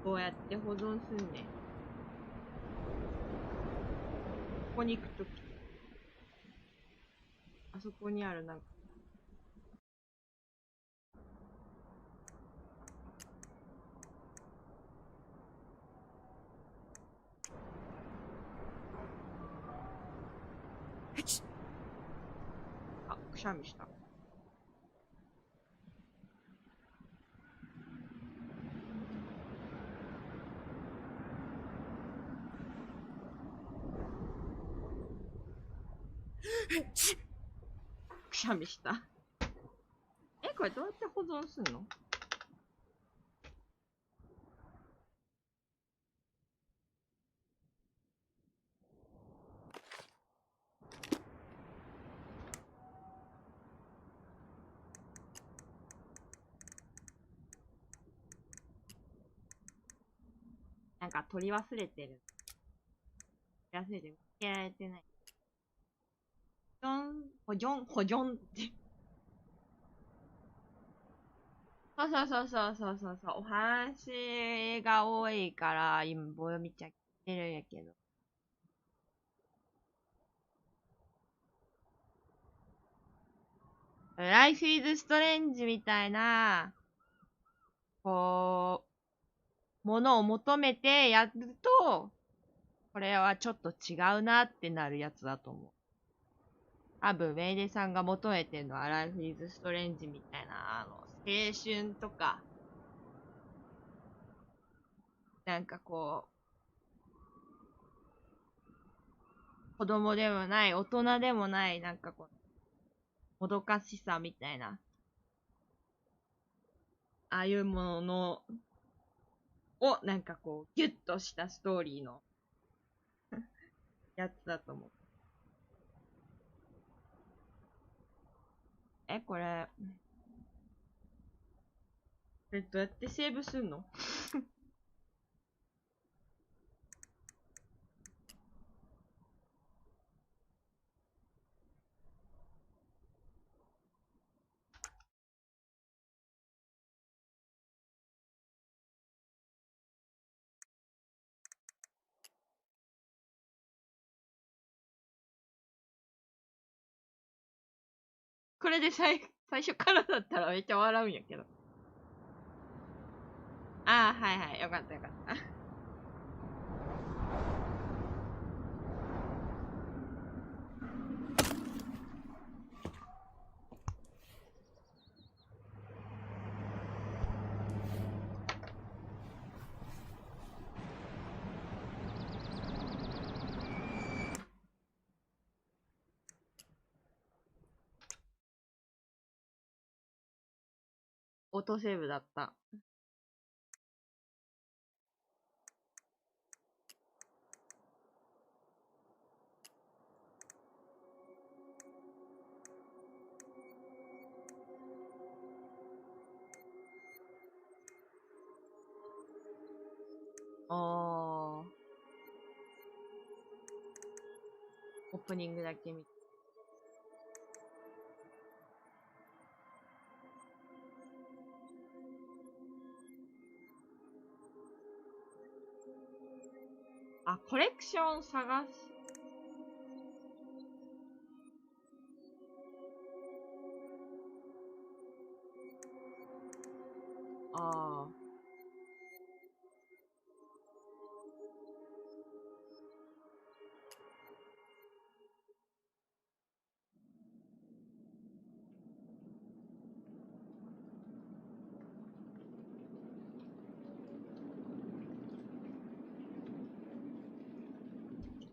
どうやって保存すんねん。ここに行くとき、あそこにあるなんかあ、くしゃみした。くしゃみした。え、これどうやって保存すんの？なんか取り忘れてる。取り忘れてる。見つけられてない。保存って。そうそうそうそうそうそうそう。お話が多いから、今、棒読みちゃってるんやけど。ライフイズストレンジみたいな、こう、ものを求めてやると、これはちょっと違うなってなるやつだと思う。多分、ウェイデさんが求めてるのはライフイズストレンジみたいな、青春とか、なんかこう、子供でもない、大人でもない、なんかこう、もどかしさみたいな、ああいうものを、なんかこう、ギュッとしたストーリーのやつだと思う。これどうやってセーブすんの？これで最初からだったらめっちゃ笑うんやけど。ああ、はいはい。よかったよかった。オートセーブだった。オープニングだけ見て。あ、コレクション探す。ああ。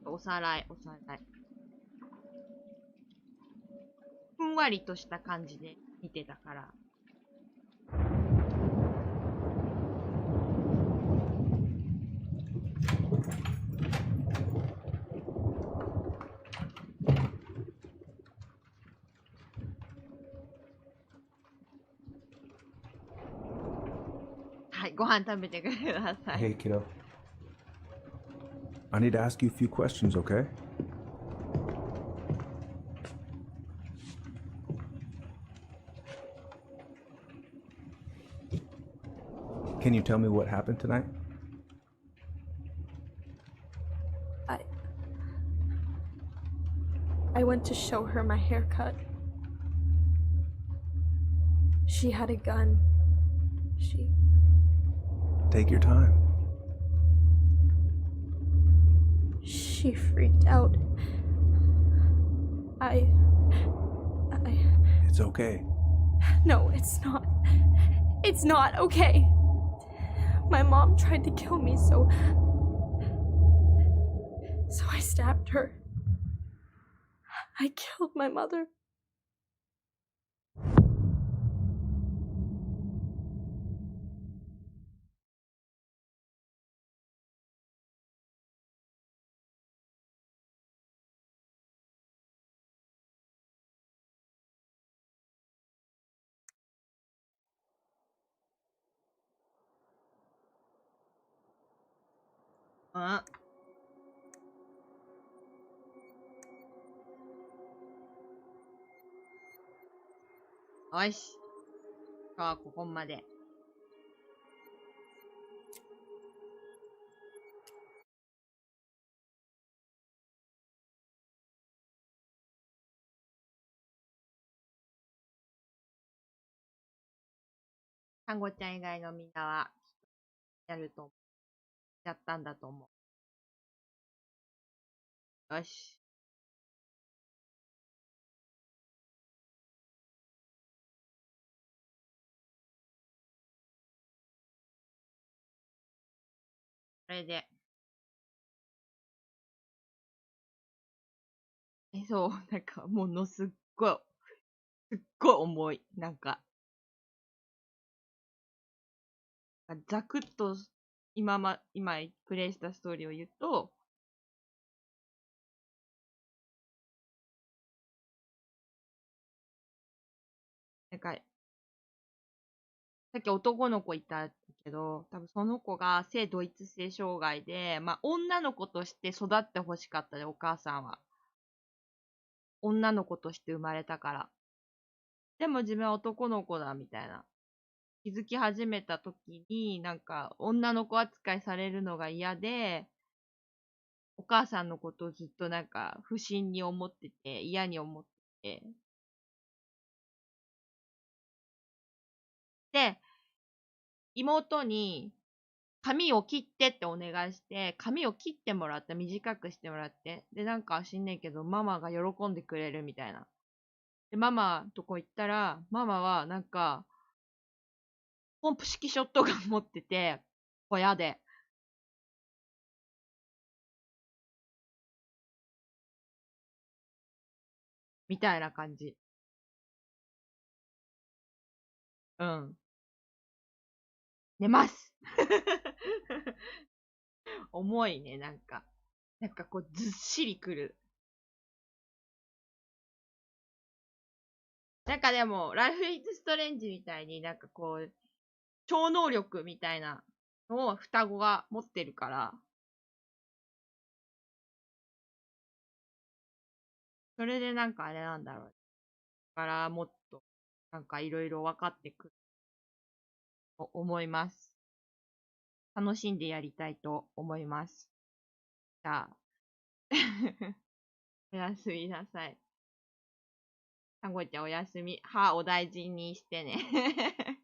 おさらい。ふんわりとした感じで見てたから。はい、ご飯食べてください。Hey, kiddo. I need to ask you a few questions, okay? Can you tell me what happened tonight? I went to show her my haircut. She had a gun. Take your time. She freaked out. It's okay. No, it's not. It's not okay. My mom tried to kill me, so I stabbed her. I killed my mother. ん。よし。今日はここまで。単語ちゃん以外のみんなは、やると、やったんだと思う。よし。これで。そう、なんか、ものすっごい、すっごい重い。なんか、ざくっと、今プレイしたストーリーを言うと、なんか、さっき男の子いたけど、多分その子が性同一性障害で、まあ女の子として育ってほしかったで、お母さんは。女の子として生まれたから。でも自分は男の子だ、みたいな。気づき始めた時に、なんか女の子扱いされるのが嫌で、お母さんのことをずっとなんか不審に思ってて、嫌に思ってて。で、妹に髪を切ってってお願いして、髪を切ってもらった、短くしてもらって。で、なんか知んねえけど、ママが喜んでくれるみたいな。で、ママとこ行ったら、ママはなんか、ポンプ式ショットガン持ってて、小屋で。みたいな感じ。うん。寝ます重いね、なんか。なんかこう、ずっしりくる。なんかでも、ライフイズストレンジみたいになんかこう、超能力みたいなのを双子が持ってるから、それでなんかあれなんだろう。だからもっと、なんかいろいろ分かってくると思います。楽しんでやりたいと思います。じゃあ、おやすみなさい。たんごちゃんおやすみ。歯お大事にしてね。